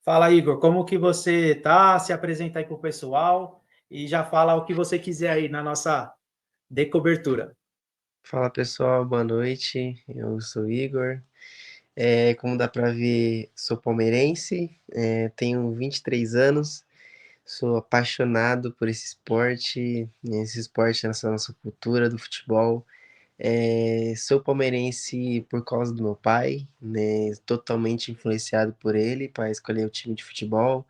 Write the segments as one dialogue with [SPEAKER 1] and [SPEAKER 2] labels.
[SPEAKER 1] Fala, Igor, como que você tá? Se apresenta aí para o pessoal e já fala o que você quiser aí na nossa decobertura.
[SPEAKER 2] Fala pessoal, boa noite. Eu sou o Igor. Como dá pra ver, sou palmeirense, tenho 23 anos, sou apaixonado por esse esporte, essa nossa cultura do futebol. Sou palmeirense por causa do meu pai, né? Totalmente influenciado por ele para escolher o time de futebol.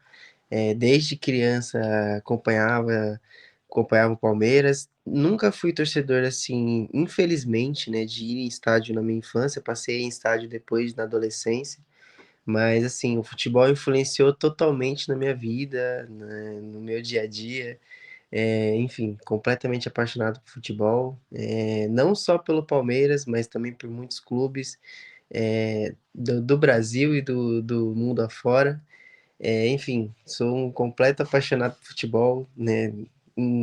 [SPEAKER 2] Desde criança acompanhava o Palmeiras. Nunca fui torcedor assim, infelizmente, né, de ir em estádio na minha infância. Passei em estádio depois na adolescência, mas assim, o futebol influenciou totalmente na minha vida, né, no meu dia a dia. Enfim, completamente apaixonado por futebol, não só pelo Palmeiras, mas também por muitos clubes do Brasil e do mundo afora. Enfim, sou um completo apaixonado por futebol, né?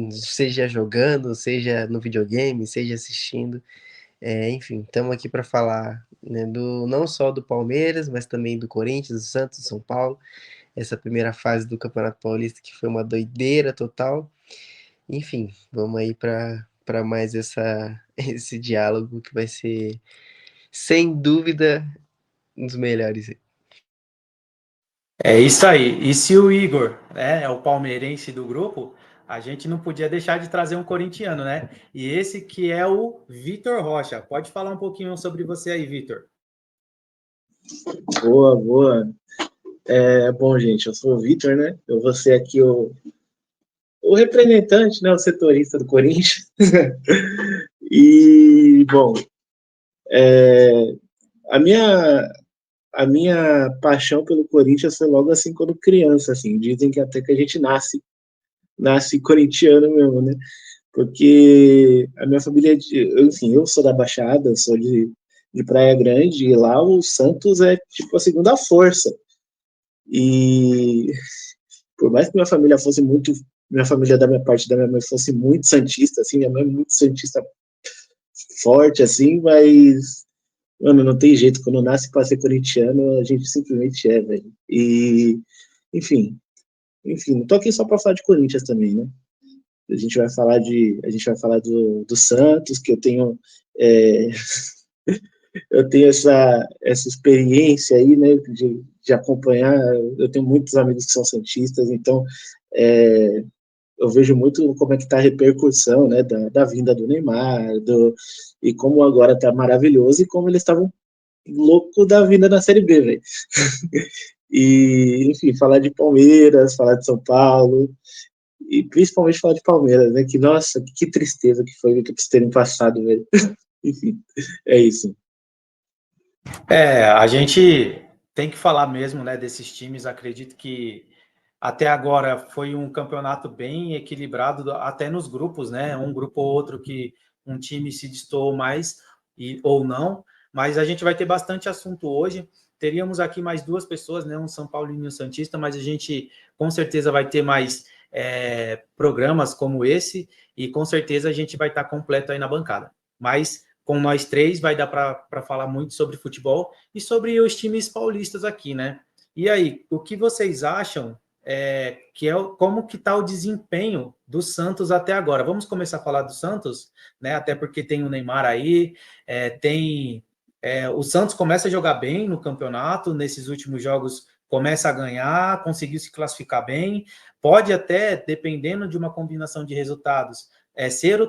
[SPEAKER 2] Seja jogando, seja no videogame, seja assistindo. Enfim, estamos aqui para falar, né, não só do Palmeiras, mas também do Corinthians, do Santos, do São Paulo. Essa primeira fase do Campeonato Paulista que foi uma doideira total. Enfim, vamos aí para mais esse diálogo que vai ser, sem dúvida, um dos melhores.
[SPEAKER 1] É isso aí. E se o Igor, né, é o palmeirense do grupo, a gente não podia deixar de trazer um corintiano, né? E esse que é o Vitor Rocha. Pode falar um pouquinho sobre você aí, Vitor.
[SPEAKER 3] Boa, boa. Bom, gente, eu sou o Vitor, né? Eu vou ser aqui o representante, né? O setorista do Corinthians. E, bom, a minha, a minha paixão pelo Corinthians foi logo assim quando criança, assim. Dizem que até que a gente nasce corintiano mesmo, né? Porque a minha família, enfim, eu sou da Baixada, sou de Praia Grande, e lá o Santos é tipo a segunda força. E por mais que minha família da minha parte da minha mãe fosse muito santista, assim, minha mãe é muito santista forte, assim, mas, mano, não tem jeito, quando nasce pra ser corintiano, a gente simplesmente é, velho. E, enfim, não tô aqui só pra falar de Corinthians também, né? A gente vai falar do Santos, que é, eu tenho essa experiência aí, né, de acompanhar, eu tenho muitos amigos que são santistas, então, é, eu vejo muito como é que está a repercussão, né, da vinda do Neymar, e como agora está maravilhoso e como eles estavam louco da vinda na Série B, velho. E, enfim, falar de Palmeiras, falar de São Paulo, e principalmente falar de Palmeiras, né, que, nossa, que tristeza que foi que eles terem passado, velho. Enfim, é isso.
[SPEAKER 1] A gente tem que falar mesmo, né, desses times. Acredito que até agora foi um campeonato bem equilibrado, até nos grupos, né? Um grupo ou outro que um time se destoou mais ou não, mas a gente vai ter bastante assunto hoje. Teríamos aqui mais duas pessoas, né? Um São Paulino e um Santista, mas a gente com certeza vai ter mais programas como esse e com certeza a gente vai estar completo aí na bancada. Mas com nós três vai dar para falar muito sobre futebol e sobre os times paulistas aqui, né? E aí, o que vocês acham como que está o desempenho do Santos até agora? Vamos começar a falar do Santos, né? Até porque tem o Neymar aí, o Santos começa a jogar bem no campeonato, nesses últimos jogos começa a ganhar, conseguiu se classificar bem, pode até, dependendo de uma combinação de resultados, ser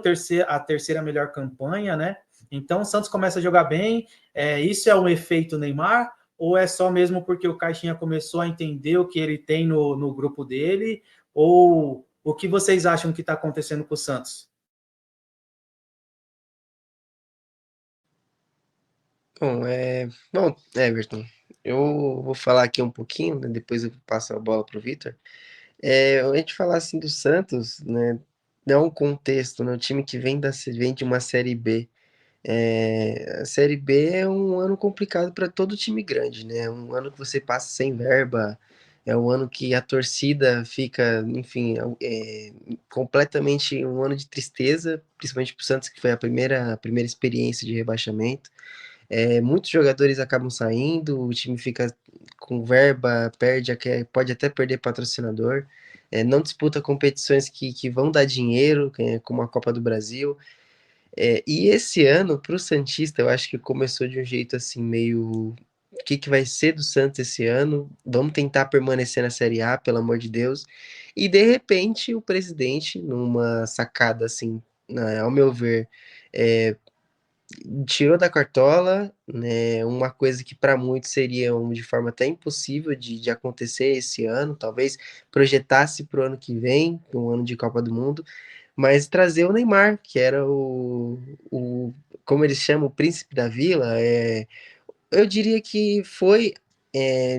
[SPEAKER 1] a terceira melhor campanha, né? Então o Santos começa a jogar bem, isso é um efeito Neymar, ou é só mesmo porque o Caixinha começou a entender o que ele tem no grupo dele, ou o que vocês acham que está acontecendo com o Santos?
[SPEAKER 2] Everton, eu vou falar aqui um pouquinho, né, depois eu passo a bola para o Vitor. A gente falar assim do Santos, né, dá um contexto, né, o time que vem de uma Série B. A Série B é um ano complicado para todo time grande, né? É um ano que você passa sem verba, é um ano que a torcida fica, enfim, completamente um ano de tristeza, principalmente para o Santos, que foi a primeira experiência de rebaixamento. Muitos jogadores acabam saindo, o time fica com verba, pode até perder patrocinador, não disputa competições que vão dar dinheiro, como a Copa do Brasil. E esse ano, para o Santista, eu acho que começou de um jeito assim, meio. O que, que vai ser do Santos esse ano? Vamos tentar permanecer na Série A, pelo amor de Deus. E de repente, o presidente, numa sacada assim, ao meu ver, é, tirou da cartola, né, uma coisa que para muitos seria de forma até impossível de acontecer esse ano, talvez projetasse para o ano que vem, um ano de Copa do Mundo, mas trazer o Neymar, que era o como eles chamam, o príncipe da vila, eu diria que foi,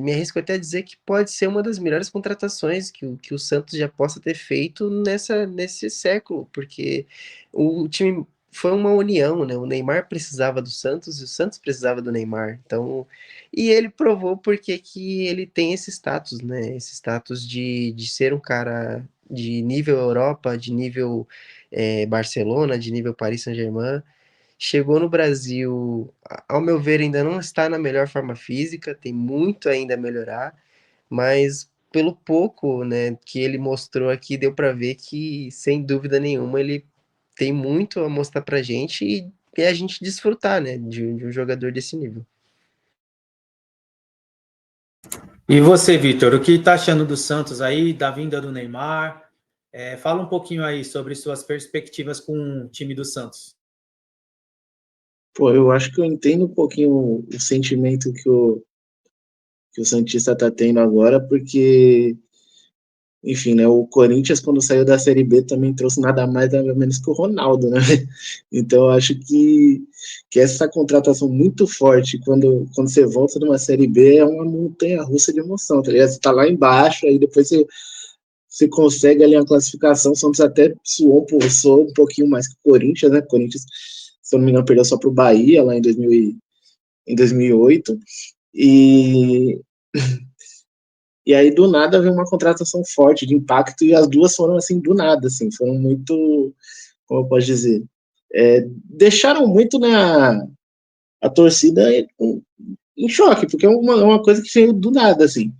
[SPEAKER 2] me arrisco até a dizer que pode ser uma das melhores contratações que o Santos já possa ter feito nesse século, porque o time foi uma união, né? O Neymar precisava do Santos e o Santos precisava do Neymar. Então, e ele provou porque que ele tem esse status, né? Esse status de ser um cara de nível Europa, de nível Barcelona, de nível Paris Saint-Germain. Chegou no Brasil, ao meu ver, ainda não está na melhor forma física, tem muito ainda a melhorar, mas pelo pouco, né, que ele mostrou aqui, deu para ver que, sem dúvida nenhuma, ele tem muito a mostrar pra gente e a gente desfrutar, né, de um jogador desse nível.
[SPEAKER 1] E você, Vitor, o que está achando do Santos aí, da vinda do Neymar? Fala um pouquinho aí sobre suas perspectivas com o time do Santos.
[SPEAKER 3] Pô, eu acho que eu entendo um pouquinho o sentimento que o Santista tá tendo agora, porque, enfim, né, o Corinthians, quando saiu da Série B, também trouxe nada mais, nada menos que o Ronaldo, né? Então, eu acho que essa contratação muito forte, quando você volta de uma Série B, é uma montanha-russa de emoção, tá ligado? Você tá lá embaixo, aí depois você consegue ali uma classificação, o Santos até suou um pouquinho mais que o Corinthians, né? O Corinthians, se eu não me engano, perdeu só pro Bahia, lá em 2008, e E aí, do nada, veio uma contratação forte, de impacto, e as duas foram, assim, do nada, assim, foram muito, como eu posso dizer, deixaram muito, né, a torcida em choque, porque é uma coisa que veio do nada, assim.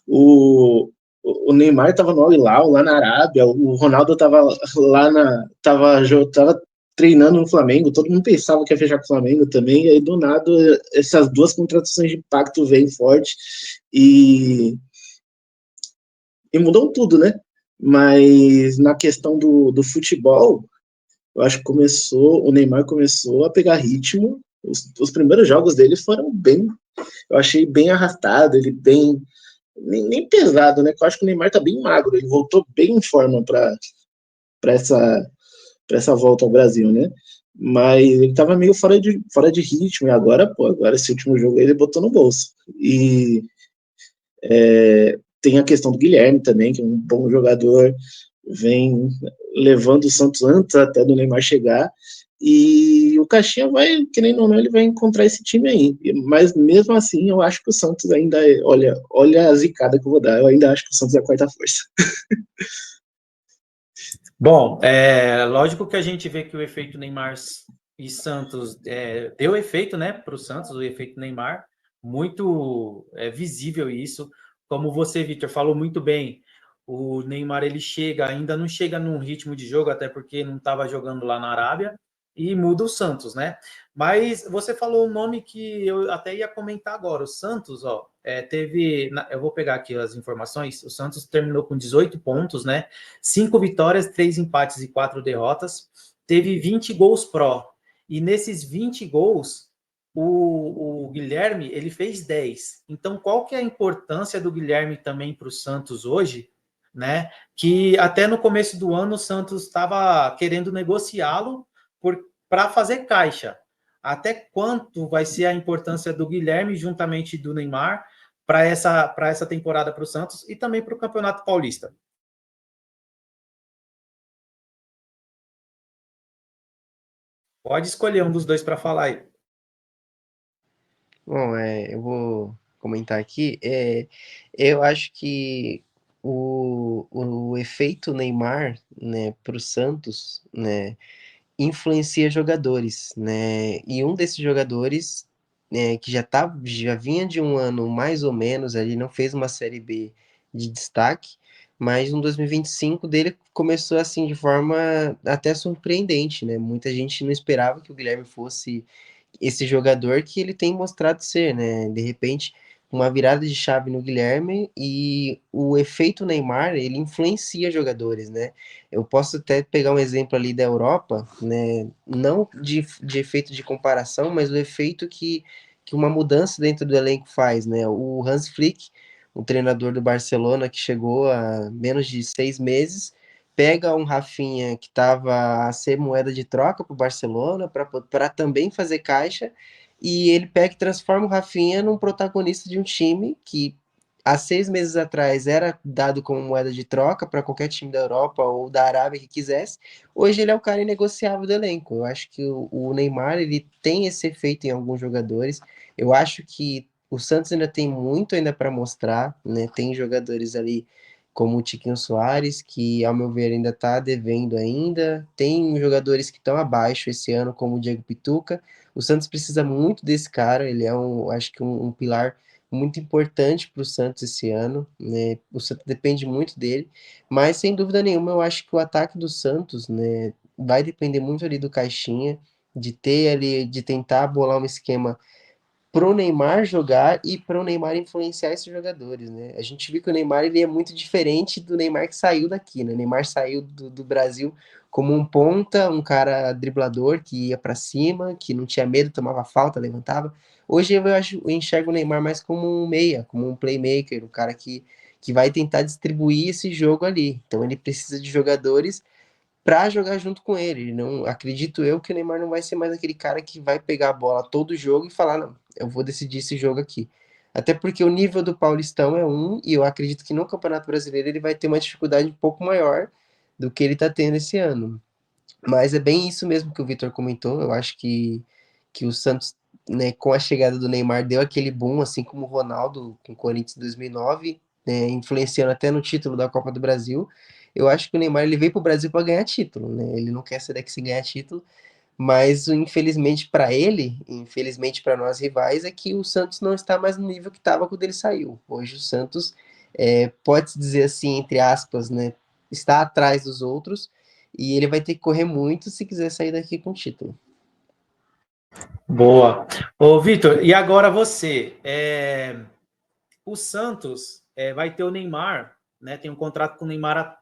[SPEAKER 3] O, o Neymar estava no Al-Hilal, lá na Arábia, o Ronaldo estava tava treinando no Flamengo, todo mundo pensava que ia fechar com o Flamengo também, e aí, do nada, essas duas contratações de impacto vêm forte, e e mudam tudo, né? Mas na questão do futebol, eu acho que o Neymar começou a pegar ritmo. Os primeiros jogos dele foram bem, eu achei bem arrastado, ele bem, nem pesado, né? Eu acho que o Neymar tá bem magro, ele voltou bem em forma para essa, essa volta ao Brasil, né? Mas ele tava meio fora de ritmo, e agora, pô, agora esse último jogo ele botou no bolso. E tem a questão do Guilherme também, que é um bom jogador, vem levando o Santos antes até do Neymar chegar. E o Caixinha vai, querendo ou não, ele vai encontrar esse time aí. Mas mesmo assim, eu acho que o Santos ainda olha a zicada que eu vou dar. Eu ainda acho que o Santos é a quarta força.
[SPEAKER 1] Bom, lógico que a gente vê que o efeito Neymar e Santos deu efeito, né, para o Santos, o efeito Neymar, muito visível isso. Como você, Vitor, falou muito bem, o Neymar ele ainda não chega num ritmo de jogo, até porque não estava jogando lá na Arábia, e muda o Santos, né? Mas você falou um nome que eu até ia comentar agora. O Santos, ó, eu vou pegar aqui as informações. O Santos terminou com 18 pontos, né? 5 vitórias, 3 empates e 4 derrotas. Teve 20 gols pró. E nesses 20 gols, o Guilherme ele fez 10. Então, qual que é a importância do Guilherme também para o Santos hoje? Né? Que até no começo do ano o Santos estava querendo negociá-lo para fazer caixa. Até quanto vai ser a importância do Guilherme juntamente do Neymar para essa temporada para o Santos e também para o Campeonato Paulista? Pode escolher um dos dois para falar aí.
[SPEAKER 2] Bom, eu vou comentar aqui. Eu acho que o efeito Neymar, né, para o Santos, né, influencia jogadores, né? E um desses jogadores, que já vinha de um ano mais ou menos ali, não fez uma Série B de destaque, mas no 2025 dele começou assim de forma até surpreendente, né? Muita gente não esperava que o Guilherme fosse esse jogador que ele tem mostrado ser, né? De repente, uma virada de chave no Guilherme e o efeito Neymar, ele influencia jogadores, né? Eu posso até pegar um exemplo ali da Europa, né? Não de efeito de comparação, mas o efeito que uma mudança dentro do elenco faz, né? O Hans Flick, o treinador do Barcelona, que chegou há menos de 6 meses, pega um Rafinha que estava a ser moeda de troca para o Barcelona, para também fazer caixa, e ele pega e transforma o Rafinha num protagonista de um time que há 6 meses atrás era dado como moeda de troca para qualquer time da Europa ou da Arábia que quisesse. Hoje ele é o cara inegociável do elenco. Eu acho que o Neymar ele tem esse efeito em alguns jogadores. Eu acho que o Santos ainda tem muito ainda para mostrar, né? Tem jogadores ali como o Tiquinho Soares, que ao meu ver ainda está devendo ainda. Tem jogadores que estão abaixo esse ano, como o Diego Pituca. O Santos precisa muito desse cara, ele é acho que um pilar muito importante para o Santos esse ano, né? O Santos depende muito dele, mas sem dúvida nenhuma eu acho que o ataque do Santos, né, vai depender muito ali do Caixinha, de ter ali, de tentar bolar um esquema pro Neymar jogar e pro Neymar influenciar esses jogadores, né? A gente viu que o Neymar ele é muito diferente do Neymar que saiu daqui, né? O Neymar saiu do Brasil como um ponta, um cara driblador que ia para cima, que não tinha medo, tomava falta, levantava. Hoje eu enxergo o Neymar mais como um meia, como um playmaker, um cara que vai tentar distribuir esse jogo ali. Então ele precisa de jogadores para jogar junto com ele. Não acredito eu que o Neymar não vai ser mais aquele cara que vai pegar a bola todo jogo e falar, não, eu vou decidir esse jogo aqui. Até porque o nível do Paulistão é um, e eu acredito que no Campeonato Brasileiro ele vai ter uma dificuldade um pouco maior do que ele está tendo esse ano. Mas é bem isso mesmo que o Vitor comentou. Eu acho que o Santos, né, com a chegada do Neymar, deu aquele boom, assim como o Ronaldo com o Corinthians em 2009, né, influenciando até no título da Copa do Brasil. Eu acho que o Neymar ele veio para o Brasil para ganhar título, né? Ele não quer ser daqui se ganhar título, mas infelizmente para ele, infelizmente para nós rivais, é que o Santos não está mais no nível que estava quando ele saiu. Hoje o Santos pode-se dizer assim, entre aspas, né, está atrás dos outros e ele vai ter que correr muito se quiser sair daqui com título.
[SPEAKER 1] Boa. Ô, Vitor, e agora você? O Santos vai ter o Neymar, né? Tem um contrato com o Neymar,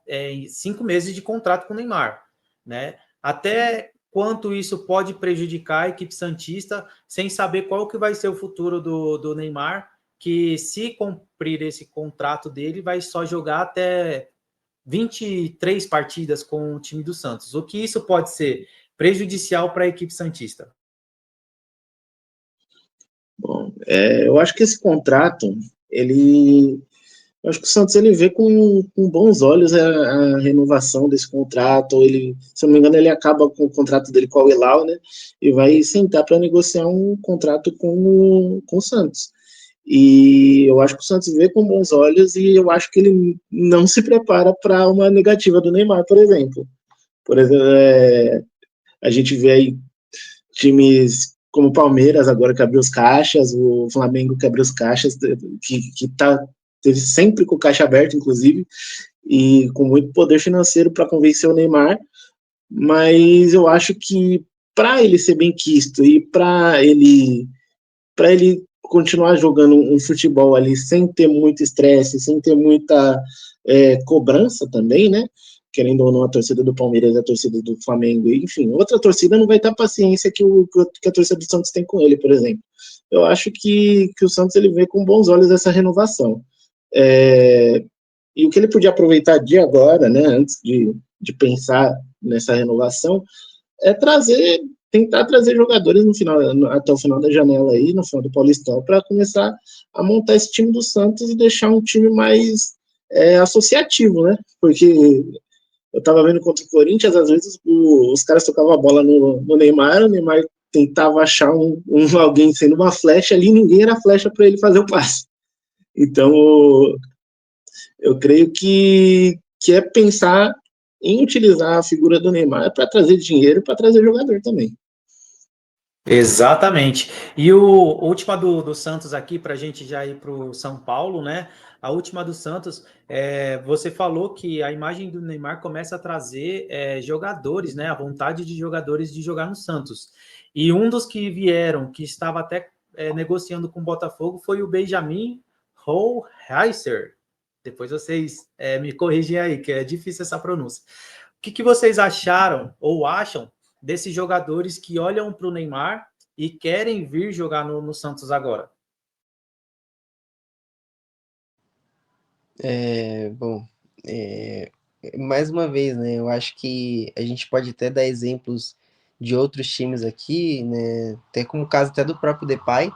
[SPEAKER 1] 5 meses de contrato com o Neymar, né? Até quanto isso pode prejudicar a equipe santista, sem saber qual que vai ser o futuro do Neymar, que se cumprir esse contrato dele, vai só jogar até 23 partidas com o time do Santos. O que isso pode ser prejudicial para a equipe santista?
[SPEAKER 3] Bom, eu acho que esse contrato, eu acho que o Santos ele vê com bons olhos a renovação desse contrato. Ele, se eu não me engano, ele acaba com o contrato dele com o Hilal, né? E vai sentar para negociar um contrato com o Santos. E eu acho que o Santos vê com bons olhos e eu acho que ele não se prepara para uma negativa do Neymar, por exemplo. Por exemplo, a gente vê aí times como o Palmeiras agora que abriu os caixas, o Flamengo que abriu os caixas, que teve sempre com o caixa aberto, inclusive, e com muito poder financeiro para convencer o Neymar, mas eu acho que para ele ser bem quisto e para ele continuar jogando um futebol ali sem ter muito estresse, sem ter muita cobrança também, né? Querendo ou não, a torcida do Palmeiras, a torcida do Flamengo, enfim, outra torcida não vai ter a paciência que a torcida do Santos tem com ele, por exemplo. Eu acho que o Santos ele vê com bons olhos essa renovação. E o que ele podia aproveitar de agora, né, antes de pensar nessa renovação, é tentar trazer jogadores até o final da janela aí, no final do Paulistão, para começar a montar esse time do Santos e deixar um time mais associativo, né? Porque eu tava vendo contra o Corinthians, às vezes os caras tocavam a bola no Neymar, o Neymar tentava achar alguém sendo uma flecha ali, ninguém era flecha para ele fazer o passe. Então, eu creio que é pensar em utilizar a figura do Neymar para trazer dinheiro e para trazer jogador também.
[SPEAKER 1] Exatamente. E a última do Santos aqui, para a gente já ir para o São Paulo, né? A última do Santos, você falou que a imagem do Neymar começa a trazer jogadores, né? A vontade de jogadores de jogar no Santos. E um dos que vieram, que estava até negociando com o Botafogo, foi o Benjamin Hohlheiser. Depois vocês me corrigem aí, que é difícil essa pronúncia. O que vocês acharam ou acham desses jogadores que olham para o Neymar e querem vir jogar no Santos agora?
[SPEAKER 2] Bom, mais uma vez, né? Eu acho que a gente pode até dar exemplos de outros times aqui, né? Até como o caso até do próprio Depay,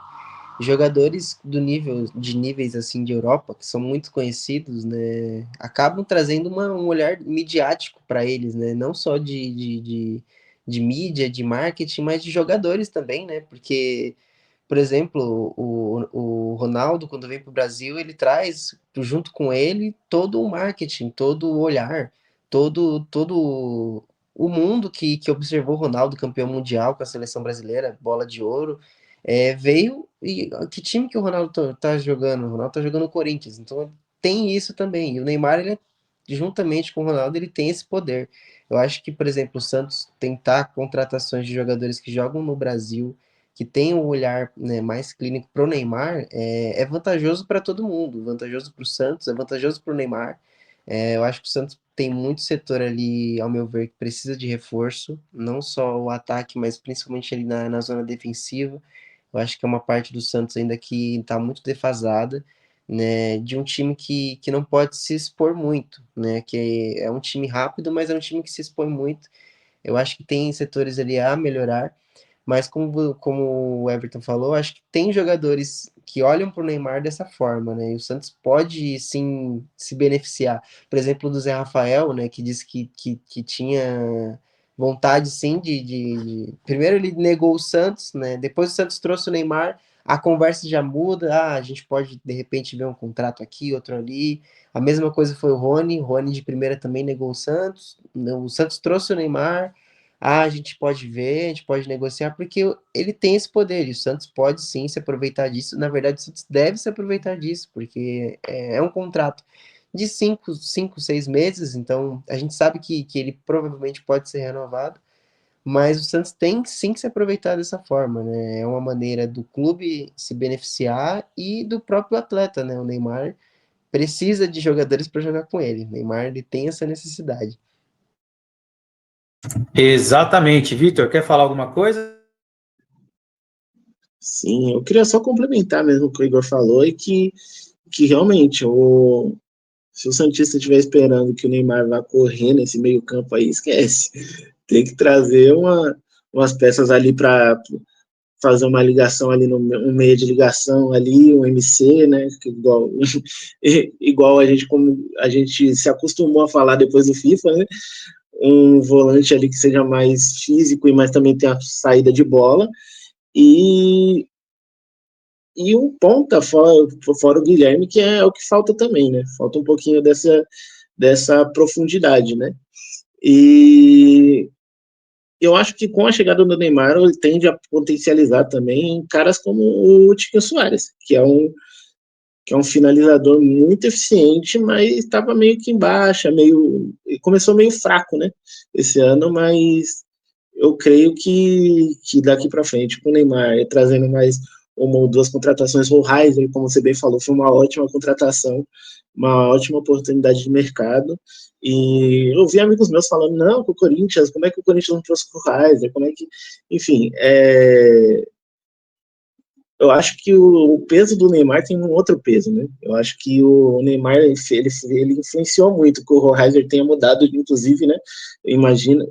[SPEAKER 2] jogadores de níveis assim de Europa, que são muito conhecidos, né? Acabam trazendo um olhar midiático para eles, né? Não só de mídia, de marketing, mas de jogadores também, né? Porque por exemplo, o Ronaldo, quando vem para o Brasil, ele traz junto com ele todo o marketing, todo o olhar, todo o mundo que observou o Ronaldo campeão mundial com a seleção brasileira, bola de ouro, veio e que time que o Ronaldo tá jogando? O Ronaldo tá jogando no Corinthians, então tem isso também. E o Neymar, juntamente com o Ronaldo, ele tem esse poder. Eu acho que, por exemplo, o Santos tentar contratações de jogadores que jogam no Brasil, que tem um olhar, né, mais clínico para o Neymar, é vantajoso para todo mundo, vantajoso para o Santos, é vantajoso para o Neymar. Eu acho que o Santos tem muito setor ali, ao meu ver, que precisa de reforço, não só o ataque, mas principalmente ali na zona defensiva. Eu acho que é uma parte do Santos ainda que está muito defasada, né, de um time que não pode se expor muito, né, que é um time rápido, mas é um time que se expõe muito. Eu acho que tem setores ali a melhorar, mas como o Everton falou, acho que tem jogadores que olham para o Neymar dessa forma, né? E o Santos pode sim se beneficiar. Por exemplo, do Zé Rafael, né? Que disse que tinha vontade sim Primeiro ele negou o Santos, né? Depois o Santos trouxe o Neymar, a conversa já muda. Ah, a gente pode de repente ver um contrato aqui, outro ali. A mesma coisa foi o Rony de primeira também negou o Santos. O Santos trouxe o Neymar. Ah, a gente pode ver, a gente pode negociar, porque ele tem esse poder, e o Santos pode sim se aproveitar disso. Na verdade, o Santos deve se aproveitar disso, porque é um contrato de 6 meses, então a gente sabe que ele provavelmente pode ser renovado, mas o Santos tem sim que se aproveitar dessa forma, né? É uma maneira do clube se beneficiar e do próprio atleta, né? O Neymar precisa de jogadores para jogar com ele. O Neymar ele tem essa necessidade.
[SPEAKER 1] Exatamente. Vitor, quer falar alguma coisa?
[SPEAKER 3] Sim, eu queria só complementar mesmo o que o Igor falou e que realmente se o Santista estiver esperando que o Neymar vá correr nesse meio campo aí, esquece. Tem que trazer umas peças ali para fazer uma ligação ali um meio de ligação ali, um MC, né? Igual como a gente se acostumou a falar depois do FIFA, né? Um volante ali que seja mais físico e mas também tenha saída de bola e um ponta fora o Guilherme, que é o que falta também, né? Falta um pouquinho dessa profundidade, né? E eu acho que com a chegada do Neymar, ele tende a potencializar também caras como o Tiquinho Soares, que é um finalizador muito eficiente, mas estava meio que em baixa, começou meio fraco, né? Esse ano, mas eu creio que daqui para frente, com o Neymar trazendo mais uma ou duas contratações, o Heiser, como você bem falou, foi uma ótima contratação, uma ótima oportunidade de mercado. E eu vi amigos meus falando, não, com o Corinthians, como é que o Corinthians não trouxe o Heiser? Como é que. Enfim, eu acho que o peso do Neymar tem um outro peso, né? Eu acho que o Neymar ele influenciou muito que o Rohraiser tenha mudado, inclusive, né? Imagino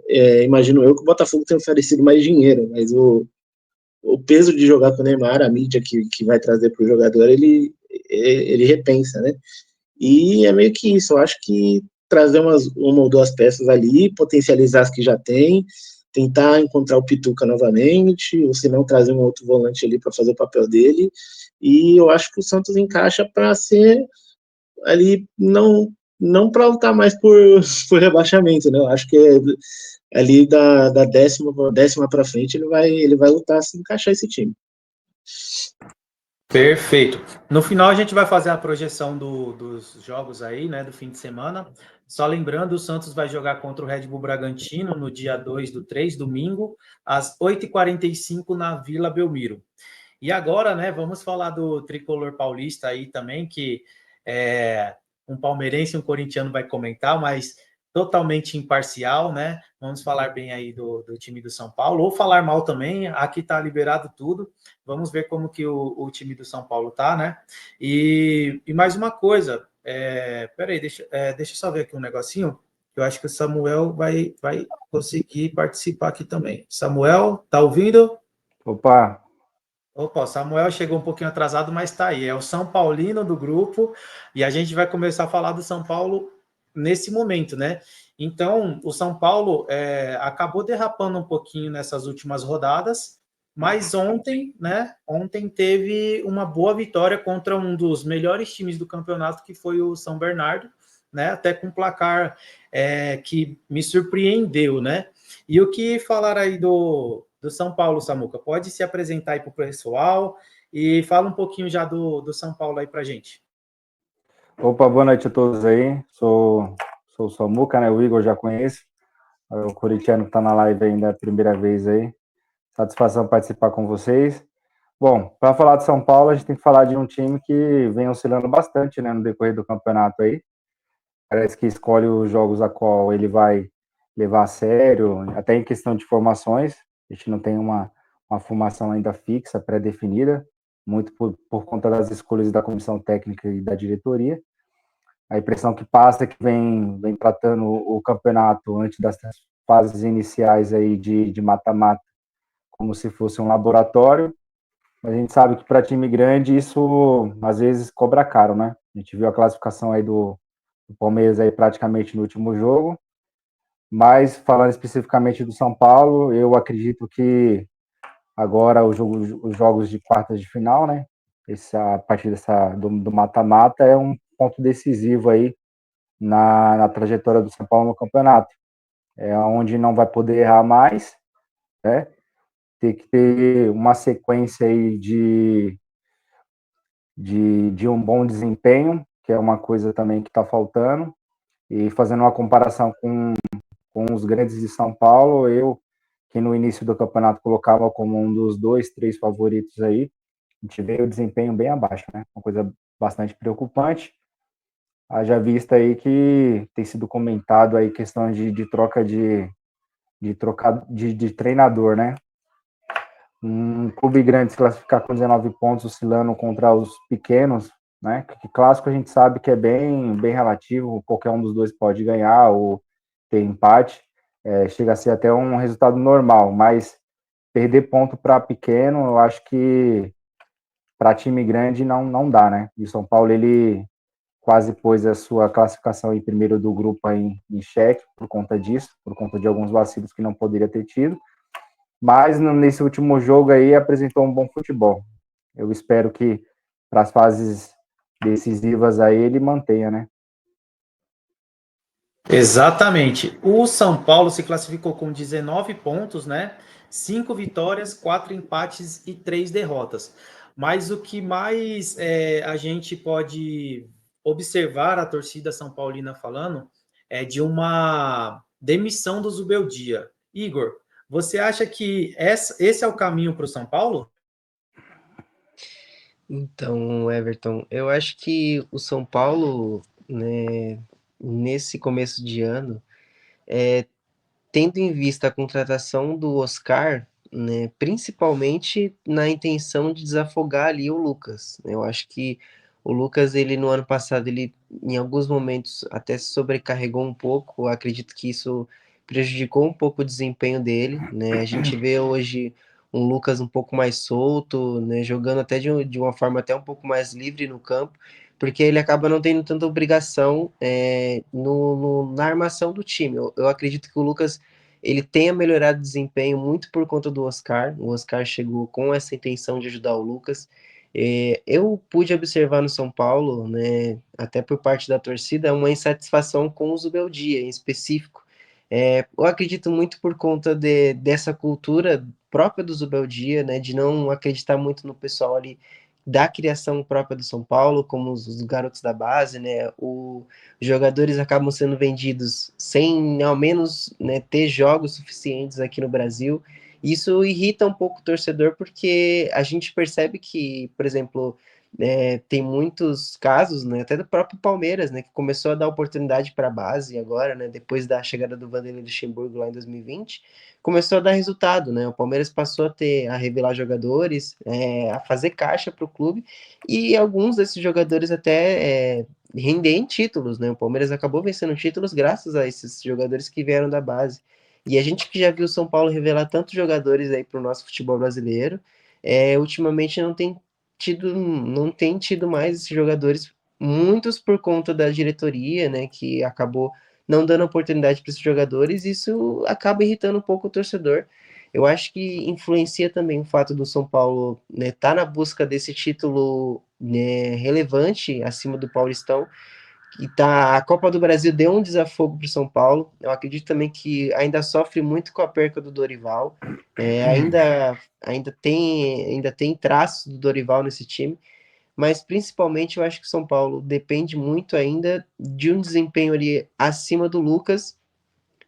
[SPEAKER 3] eu que o Botafogo tenha oferecido mais dinheiro, mas o peso de jogar com o Neymar, a mídia que vai trazer para o jogador, ele repensa, né? E é meio que isso. Eu acho que trazer uma ou duas peças ali, potencializar as que já tem, tentar encontrar o Pituca novamente, ou se não, trazer um outro volante ali para fazer o papel dele. E eu acho que o Santos encaixa para ser ali, não não para lutar mais por rebaixamento, né? Eu acho que ali da décima para frente ele vai lutar se encaixar esse time.
[SPEAKER 1] Perfeito. No final a gente vai fazer a projeção dos jogos aí, né, do fim de semana. Só lembrando, o Santos vai jogar contra o Red Bull Bragantino no dia 2/3, domingo, às 8h45 na Vila Belmiro. E agora, né, vamos falar do tricolor paulista aí também, que um palmeirense e um corintiano vai comentar, mas totalmente imparcial, né? Vamos falar bem aí do time do São Paulo, ou falar mal também, aqui tá liberado tudo. Vamos ver como que o time do São Paulo tá, né? E mais uma coisa, peraí, deixa eu só ver aqui um negocinho, eu acho que o Samuel vai conseguir participar aqui também. Samuel, tá ouvindo?
[SPEAKER 4] Opa,
[SPEAKER 1] Opa, o Samuel chegou um pouquinho atrasado, mas está aí. É o São Paulino do grupo e a gente vai começar a falar do São Paulo nesse momento, né? Então, o São Paulo acabou derrapando um pouquinho nessas últimas rodadas, mas ontem, né? Ontem teve uma boa vitória contra um dos melhores times do campeonato, que foi o São Bernardo, né? Até com um placar que me surpreendeu, né? E o que falar aí do São Paulo, Samuca? Pode se apresentar aí para o pessoal e fala um pouquinho já do São Paulo aí para gente.
[SPEAKER 4] opa, boa noite a todos aí. Sou o Samuca, né? O Igor já conhece. O corintiano que está na live ainda é a primeira vez aí. Satisfação participar com vocês. Bom, para falar de São Paulo, a gente tem que falar de um time que vem oscilando bastante, né, no decorrer do campeonato aí. Parece que escolhe os jogos a qual ele vai levar a sério, até em questão de formações. A gente não tem uma formação ainda fixa, pré-definida, muito por conta das escolhas da comissão técnica e da diretoria. A impressão que passa é que vem tratando o campeonato antes das fases iniciais aí de mata-mata como se fosse um laboratório, mas a gente sabe que para time grande isso às vezes cobra caro, né? A gente viu a classificação aí do Palmeiras aí praticamente no último jogo, mas falando especificamente do São Paulo, eu acredito que agora os jogos de quartas de final, né? A partir do mata-mata é um ponto decisivo aí na trajetória do São Paulo no campeonato. É onde não vai poder errar mais, né? Tem que ter uma sequência aí de um bom desempenho, que é uma coisa também que está faltando. E fazendo uma comparação com os grandes de São Paulo, eu, que no início do campeonato colocava como um dos 2, 3 favoritos aí, a gente vê o desempenho bem abaixo, né? Uma coisa bastante preocupante. Haja vista aí que tem sido comentado aí questão de troca de treinador, né? Um clube grande se classificar com 19 pontos, oscilando contra os pequenos, né? Que clássico a gente sabe que é bem relativo, qualquer um dos dois pode ganhar ou ter empate, chega a ser até um resultado normal, mas perder ponto para pequeno, eu acho que para time grande não dá, né? E o São Paulo, ele quase pôs a sua classificação em primeiro do grupo aí em xeque por conta disso, por conta de alguns vacilos que não poderia ter tido, mas nesse último jogo aí apresentou um bom futebol. Eu espero que para as fases decisivas aí ele mantenha, né?
[SPEAKER 1] Exatamente. O São Paulo se classificou com 19 pontos, né? 5 vitórias, 4 empates e 3 derrotas. Mas o que mais a gente pode observar a torcida São Paulina falando é de uma demissão do Zubeldia. Igor, você acha que esse é o caminho para o São Paulo?
[SPEAKER 2] Então, Everton, eu acho que o São Paulo, né, nesse começo de ano, tendo em vista a contratação do Oscar, né, principalmente na intenção de desafogar ali o Lucas, né. Eu acho que o Lucas, ele no ano passado, ele em alguns momentos até se sobrecarregou um pouco, eu acredito que isso prejudicou um pouco o desempenho dele, né. A gente vê hoje um Lucas um pouco mais solto, né, jogando até de uma forma até um pouco mais livre no campo, porque ele acaba não tendo tanta obrigação na armação do time. Eu acredito que o Lucas ele tenha melhorado o desempenho muito por conta do Oscar. O Oscar chegou com essa intenção de ajudar o Lucas. Eu pude observar no São Paulo, né, até por parte da torcida, uma insatisfação com o Zubeldia em específico. Eu acredito muito por conta dessa cultura própria do Zubeldia, né, de não acreditar muito no pessoal ali da criação própria do São Paulo, como os garotos da base, né, os jogadores acabam sendo vendidos sem, ao menos, né, ter jogos suficientes aqui no Brasil. Isso irrita um pouco o torcedor, porque a gente percebe que, por exemplo, tem muitos casos, né, até do próprio Palmeiras, né, que começou a dar oportunidade para a base agora, né, depois da chegada do Vanderlei Luxemburgo lá em 2020, começou a dar resultado, né, o Palmeiras passou a revelar jogadores, a fazer caixa para o clube, e alguns desses jogadores até render em títulos, né, o Palmeiras acabou vencendo títulos graças a esses jogadores que vieram da base. E a gente que já viu o São Paulo revelar tantos jogadores aí para o nosso futebol brasileiro, ultimamente não tem tido mais esses jogadores, muitos por conta da diretoria, né, que acabou não dando oportunidade para esses jogadores, e isso acaba irritando um pouco o torcedor. Eu acho que influencia também o fato do São Paulo, né, tá na busca desse título, né, relevante acima do Paulistão, e tá, a Copa do Brasil deu um desafogo para o São Paulo. Eu acredito também que ainda sofre muito com a perca do Dorival. Ainda tem traços do Dorival nesse time, mas principalmente eu acho que o São Paulo depende muito ainda de um desempenho ali acima do Lucas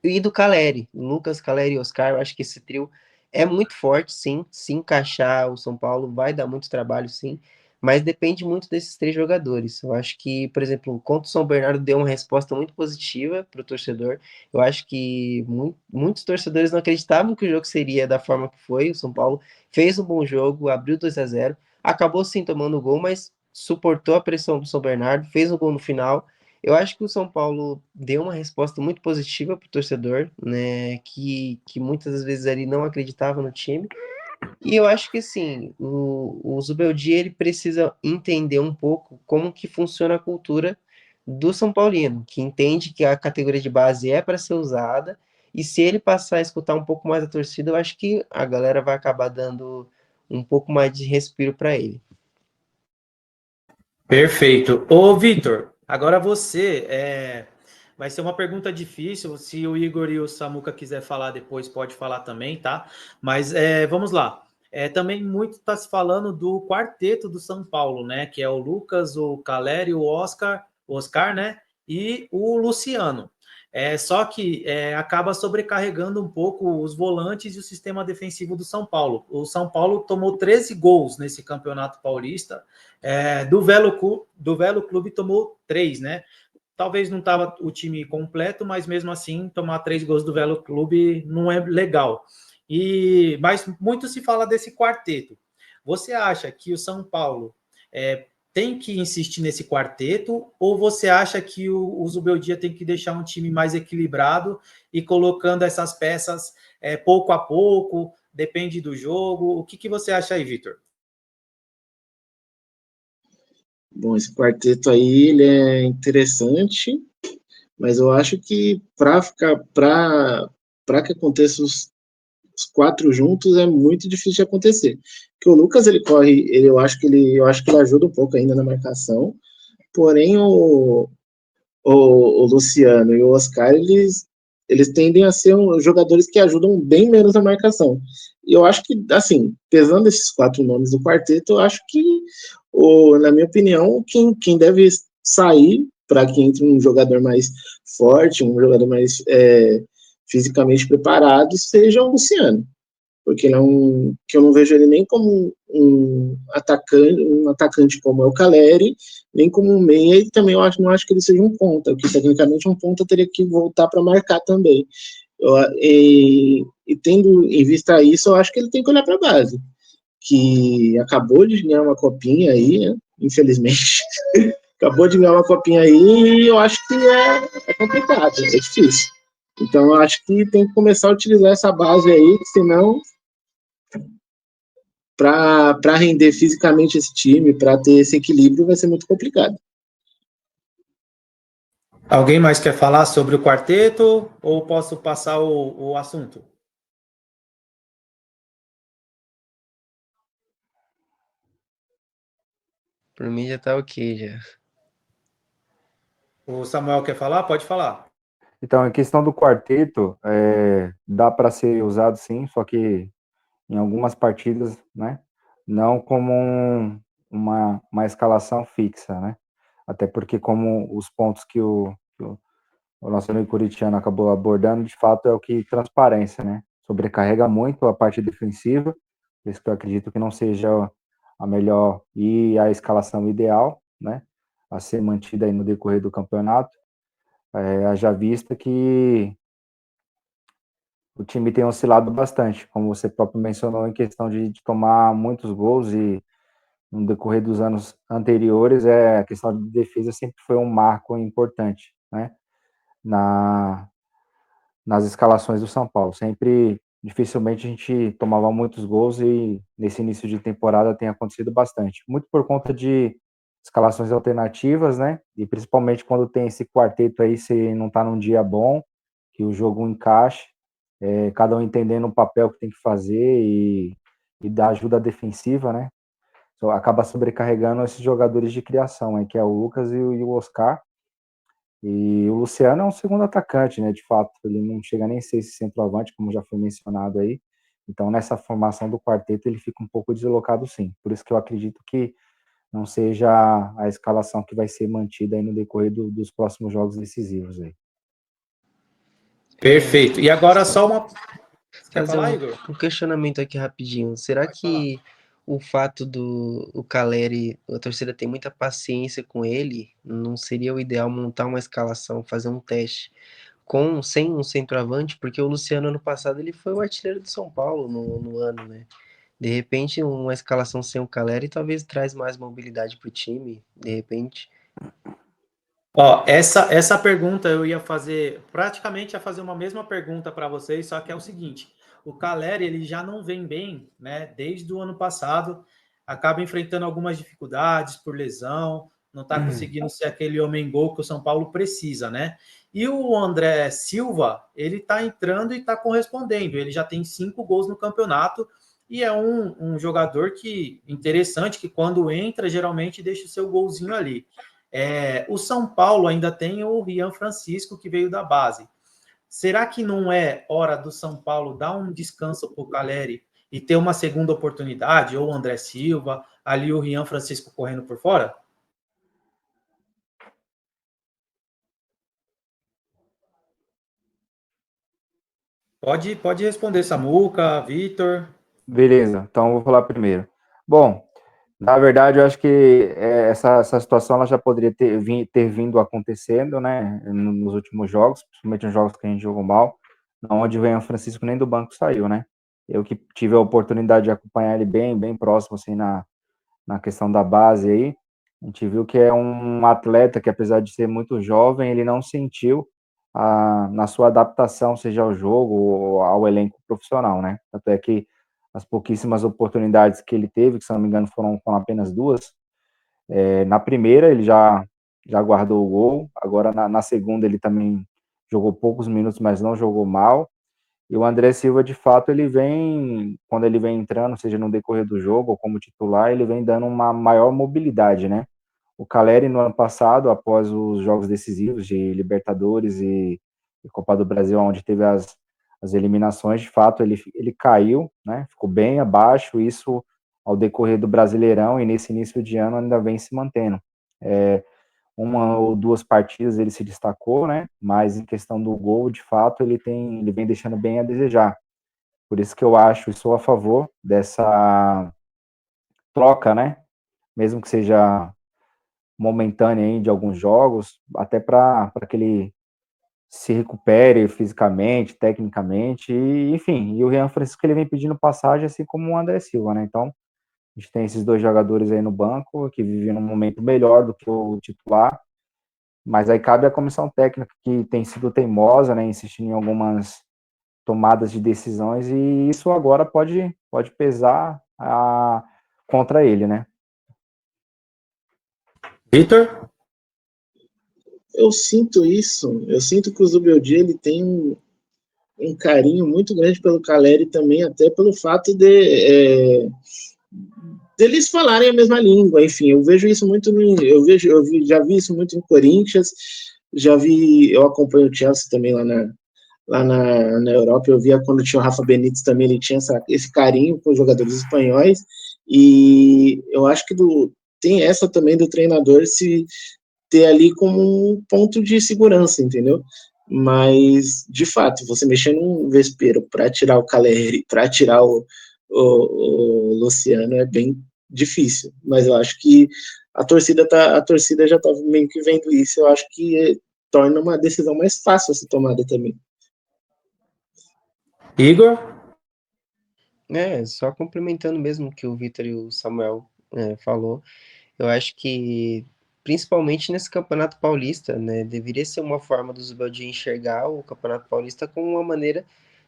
[SPEAKER 2] e do Caleri. Lucas, Caleri e Oscar, eu acho que esse trio é muito forte, sim. Se encaixar o São Paulo vai dar muito trabalho, sim. Mas depende muito desses três jogadores. Eu acho que, por exemplo, contra o São Bernardo deu uma resposta muito positiva para o torcedor. Eu acho que muitos torcedores não acreditavam que o jogo seria da forma que foi. O São Paulo fez um bom jogo, abriu 2-0, acabou sim tomando o gol, mas suportou a pressão do São Bernardo, fez um gol no final. Eu acho que o São Paulo deu uma resposta muito positiva para o torcedor, né, que muitas das vezes ele não acreditava no time. E eu acho que assim, o Zubeldia ele precisa entender um pouco como que funciona a cultura do São Paulino, que entende que a categoria de base é para ser usada, e se ele passar a escutar um pouco mais a torcida, eu acho que a galera vai acabar dando um pouco mais de respiro para ele.
[SPEAKER 1] Perfeito. Ô, Vitor, agora você, vai ser uma pergunta difícil, se o Igor e o Samuca quiser falar depois, pode falar também, tá? Mas vamos lá. Também muito está se falando do quarteto do São Paulo, né? Que é o Lucas, o Caleri, o Oscar, né? E o Luciano. Só que acaba sobrecarregando um pouco os volantes e o sistema defensivo do São Paulo. O São Paulo tomou 13 gols nesse Campeonato Paulista, do Velo Clube tomou 3, né? Talvez não estava o time completo, mas mesmo assim, tomar 3 gols do Velo Clube não é legal. Mas muito se fala desse quarteto. Você acha que o São Paulo tem que insistir nesse quarteto, ou você acha que o Zubeldia tem que deixar um time mais equilibrado e colocando essas peças pouco a pouco, depende do jogo? O que você acha aí, Vitor?
[SPEAKER 3] Bom, esse quarteto aí ele é interessante, mas eu acho que para que aconteça os quatro juntos é muito difícil de acontecer. Porque o Lucas ele corre, eu acho que ele ajuda um pouco ainda na marcação, porém o Luciano e o Oscar eles tendem a ser jogadores que ajudam bem menos na marcação. E eu acho que, assim, pesando esses quatro nomes do quarteto, eu acho que, na minha opinião, quem deve sair para que entre um jogador mais forte, um jogador mais fisicamente preparado, seja o Luciano. Porque ele que eu não vejo ele nem como um atacante como é o Caleri, nem como um meia, e também não acho que ele seja um ponta, porque tecnicamente um ponta teria que voltar para marcar também. E tendo em vista isso, eu acho que ele tem que olhar para a base, que acabou de ganhar uma copinha aí, né? Infelizmente. Acabou de ganhar uma copinha aí e eu acho que é complicado, é difícil. Então eu acho que tem que começar a utilizar essa base aí, senão para render fisicamente esse time, para ter esse equilíbrio, vai ser muito complicado.
[SPEAKER 1] Alguém mais quer falar sobre o quarteto ou posso passar o assunto?
[SPEAKER 2] Por mim já tá ok, já.
[SPEAKER 1] O Samuel quer falar? Pode falar.
[SPEAKER 4] Então, em questão do quarteto, dá para ser usado sim, só que em algumas partidas, né? Não como uma escalação fixa, né? Até porque como os pontos que o nosso amigo corintiano acabou abordando, de fato é o que transparência, né? Sobrecarrega muito a parte defensiva, por isso que eu acredito que não seja a melhor e a escalação ideal, né? A ser mantida aí no decorrer do campeonato. Haja vista que o time tem oscilado bastante, como você próprio mencionou, em questão de tomar muitos gols e no decorrer dos anos anteriores, a questão de defesa sempre foi um marco importante, né? Na, nas escalações do São Paulo. Sempre, dificilmente a gente tomava muitos gols e nesse início de temporada tem acontecido bastante. Muito por conta de escalações alternativas, né? E principalmente quando tem esse quarteto aí, se não tá num dia bom, que o jogo encaixe, cada um entendendo o papel que tem que fazer e dar ajuda defensiva, né? Então, acaba sobrecarregando esses jogadores de criação, que é o Lucas e o Oscar. E o Luciano é um segundo atacante, né? De fato, ele não chega nem a ser esse centroavante, como já foi mencionado aí. Então, nessa formação do quarteto, ele fica um pouco deslocado, sim. Por isso que eu acredito que não seja a escalação que vai ser mantida aí no decorrer dos próximos jogos decisivos aí.
[SPEAKER 1] Perfeito. E agora só uma. Você quer
[SPEAKER 2] Fazer
[SPEAKER 1] falar, Igor?
[SPEAKER 2] um questionamento aqui rapidinho. Será
[SPEAKER 1] Pode falar.
[SPEAKER 2] que o fato do o Caleri, a torcida tem muita paciência com ele, não seria o ideal montar uma escalação, fazer um teste sem um centroavante? Porque o Luciano ano passado ele foi o artilheiro do São Paulo no ano, né? De repente, uma escalação sem o Caleri talvez traz mais mobilidade para o time, de repente.
[SPEAKER 1] Ó, essa pergunta eu ia fazer, praticamente ia fazer uma mesma pergunta para vocês, só que é o seguinte: o Caleri ele já não vem bem, né? Desde o ano passado, acaba enfrentando algumas dificuldades por lesão, não está conseguindo ser aquele homem-gol que o São Paulo precisa, né? E o André Silva, ele está entrando e está correspondendo. Ele já tem 5 gols no campeonato e é um jogador que interessante, que quando entra, geralmente deixa o seu golzinho ali. O São Paulo ainda tem o Rian Francisco, que veio da base. Será que não é hora do São Paulo dar um descanso para o Caleri e ter uma segunda oportunidade, ou o André Silva, ali o Rian Francisco correndo por fora? Pode responder, Samuca, Vitor.
[SPEAKER 4] Beleza, então eu vou falar primeiro. Bom, na verdade, eu acho que essa situação ela já poderia ter vindo acontecendo, né, nos últimos jogos, principalmente nos jogos que a gente jogou mal, onde o Ian Francisco nem do banco saiu, né? Eu que tive a oportunidade de acompanhar ele bem próximo, assim, na questão da base aí, a gente viu que é um atleta que, apesar de ser muito jovem, ele não sentiu na sua adaptação, seja ao jogo ou ao elenco profissional, né? Tanto é que as pouquíssimas oportunidades que ele teve, que se não me engano foram apenas 2, na primeira ele já guardou o gol, agora na segunda ele também jogou poucos minutos, mas não jogou mal, e o André Silva, de fato, quando ele vem entrando, seja no decorrer do jogo ou como titular, ele vem dando uma maior mobilidade, né? O Caleri, no ano passado, após os jogos decisivos de Libertadores e Copa do Brasil, onde teve as eliminações, de fato, ele caiu, né? Ficou bem abaixo, isso ao decorrer do Brasileirão, e nesse início de ano ainda vem se mantendo. Uma ou 2 partidas ele se destacou, né? Mas em questão do gol, de fato, ele vem deixando bem a desejar. Por isso que eu acho e sou a favor dessa troca, né? Mesmo que seja momentânea aí de alguns jogos, até para que ele se recupere fisicamente, tecnicamente, e, enfim. E o Rian Francisco ele vem pedindo passagem, assim como o André Silva, né? Então, a gente tem esses 2 jogadores aí no banco que vivem num momento melhor do que o titular. Mas aí cabe à comissão técnica, que tem sido teimosa, né, insistindo em algumas tomadas de decisões, e isso agora pode pesar contra ele, né?
[SPEAKER 1] Vitor?
[SPEAKER 3] Eu sinto que o Zubeldia ele tem um carinho muito grande pelo Caleri também, até pelo fato deles falarem a mesma língua, enfim, eu vejo isso muito já vi isso muito no Corinthians, eu acompanho o Chelsea também na Europa, eu via quando tinha o Rafa Benítez também, ele tinha esse carinho com os jogadores espanhóis, e eu acho que tem essa também do treinador se ter ali como um ponto de segurança, entendeu? Mas, de fato, você mexer num vespeiro para tirar o Caleri, para tirar o Luciano é bem difícil, mas eu acho que a torcida já está meio que vendo isso, eu acho que torna uma decisão mais fácil a ser tomada também.
[SPEAKER 1] Igor?
[SPEAKER 2] Só complementando mesmo o que o Vitor e o Samuel falou, eu acho que, principalmente nesse Campeonato Paulista, né, deveria ser uma forma do Zubeldia enxergar o Campeonato Paulista como uma maneira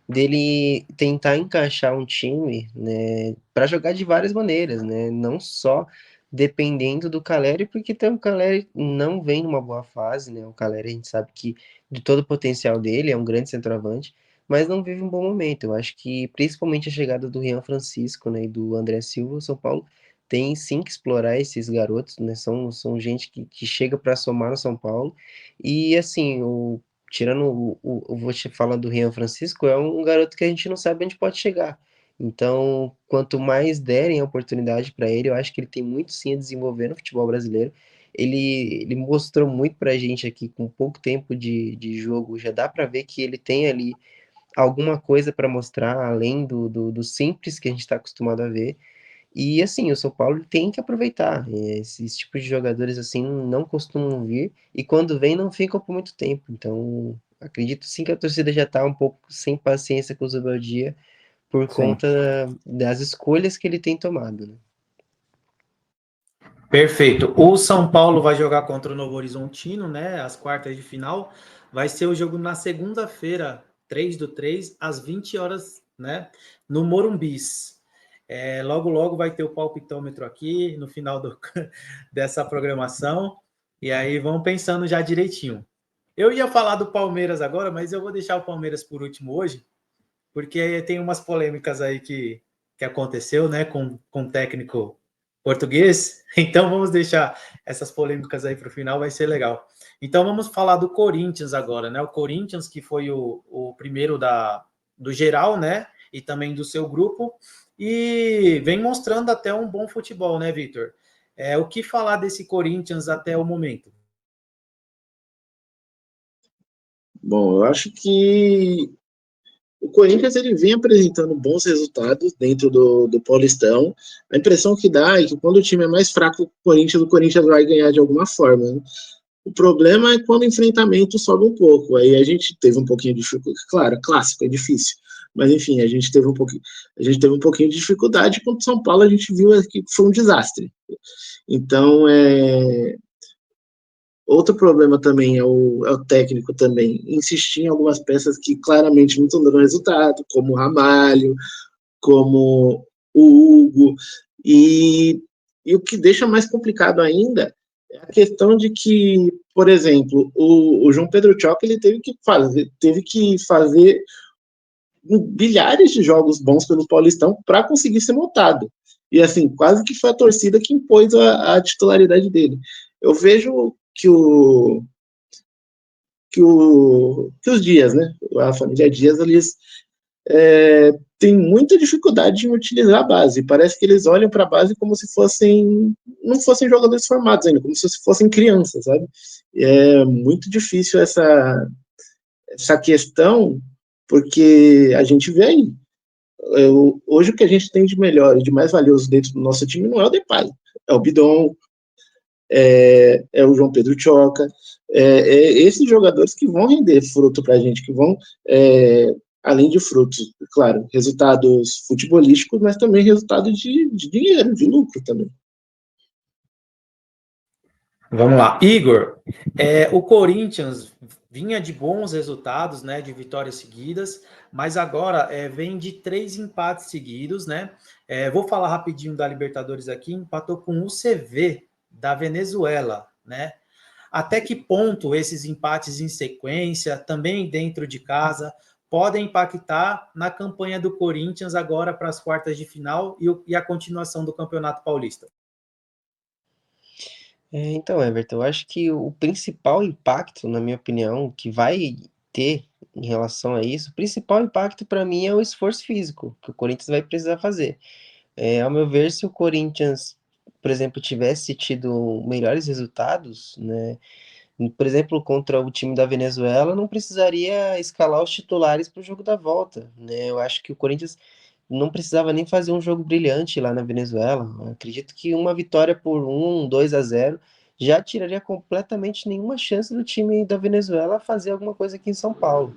[SPEAKER 2] dele tentar encaixar um time, né, para jogar de várias maneiras, né, não só dependendo do Caleri, porque o Caleri não vem numa boa fase, né, o Caleri a gente sabe que de todo o potencial dele é um grande centroavante, mas não vive um bom momento. Eu acho que principalmente a chegada do Rian Francisco, né, e do André Silva, o São Paulo tem sim que explorar esses garotos, né? São gente que chega para somar no São Paulo. E assim, tirando vou te falar do Rian Francisco, é um garoto que a gente não sabe onde pode chegar. Então, quanto mais derem a oportunidade para ele, eu acho que ele tem muito sim a desenvolver no futebol brasileiro. Ele mostrou muito para a gente aqui, com pouco tempo de jogo, já dá para ver que ele tem ali alguma coisa para mostrar, além do simples que a gente está acostumado a ver. E assim, o São Paulo tem que aproveitar. Esses tipos de jogadores assim não costumam vir e quando vem não ficam por muito tempo. Então, acredito sim que a torcida já está um pouco sem paciência com o Zubeldia por
[SPEAKER 1] Sim.
[SPEAKER 2] conta das escolhas que ele tem tomado, né?
[SPEAKER 1] Perfeito. O São Paulo vai jogar contra o Novo Horizontino, né? As quartas de final. Vai ser o jogo na segunda-feira, 3/3, às 20 horas, né? No Morumbis. Logo, logo vai ter o palpitômetro aqui no final dessa programação. E aí vão pensando já direitinho. Eu ia falar do Palmeiras agora, mas eu vou deixar o Palmeiras por último hoje, porque tem umas polêmicas aí que aconteceu, né, com o técnico português. Então vamos deixar essas polêmicas aí para o final, vai ser legal. Então vamos falar do Corinthians agora, né? O Corinthians, que foi o primeiro do geral, né? E também do seu grupo, e vem mostrando até um bom futebol, né, Vitor? O que falar desse Corinthians até o momento?
[SPEAKER 3] Bom, eu acho que o Corinthians ele vem apresentando bons resultados dentro do Paulistão. A impressão que dá é que quando o time é mais fraco, o Corinthians vai ganhar de alguma forma, né? O problema é quando o enfrentamento sobe um pouco. Aí a gente teve um pouquinho de dificuldade. Claro, clássico, é difícil. Mas enfim, a gente teve um pouquinho de dificuldade. Contra o São Paulo, a gente viu que foi um desastre. Então, outro problema também é o técnico também insistir em algumas peças que claramente não estão dando resultado, como o Ramalho, como o Hugo, e o que deixa mais complicado ainda é a questão de que, por exemplo, o João Pedro Choque ele teve que fazer bilhares de jogos bons pelo Paulistão para conseguir ser montado. E assim, quase que foi a torcida que impôs a titularidade dele. Eu vejo que os Dias, né? A família Dias, eles têm muita dificuldade em utilizar a base. Parece que eles olham para a base como se não fossem jogadores formados ainda, como se fossem crianças, sabe? E é muito difícil essa questão, porque a gente vê aí. Hoje o que a gente tem de melhor e de mais valioso dentro do nosso time não é o Depay, é o Bidon, é o João Pedro Choca, esses jogadores que vão render fruto para a gente, que vão, além de frutos, claro, resultados futebolísticos, mas também resultado de dinheiro, de lucro também.
[SPEAKER 1] Vamos lá. Igor, o Corinthians vinha de bons resultados, né, de vitórias seguidas, mas agora vem de 3 empates seguidos, né? Vou falar rapidinho da Libertadores aqui, empatou com o CV da Venezuela, né? Até que ponto esses empates em sequência, também dentro de casa, podem impactar na campanha do Corinthians agora para as quartas de final e a continuação do Campeonato Paulista?
[SPEAKER 2] Então, Everton, eu acho que o principal impacto, na minha opinião, que vai ter em relação a isso, o principal impacto para mim é o esforço físico que o Corinthians vai precisar fazer. Ao meu ver, se o Corinthians, por exemplo, tivesse tido melhores resultados, né, por exemplo, contra o time da Venezuela, não precisaria escalar os titulares para o jogo da volta, né? Eu acho que o Corinthians não precisava nem fazer um jogo brilhante lá na Venezuela. Eu acredito que uma vitória por 2-0 já tiraria completamente nenhuma chance do time da Venezuela fazer alguma coisa aqui em São Paulo.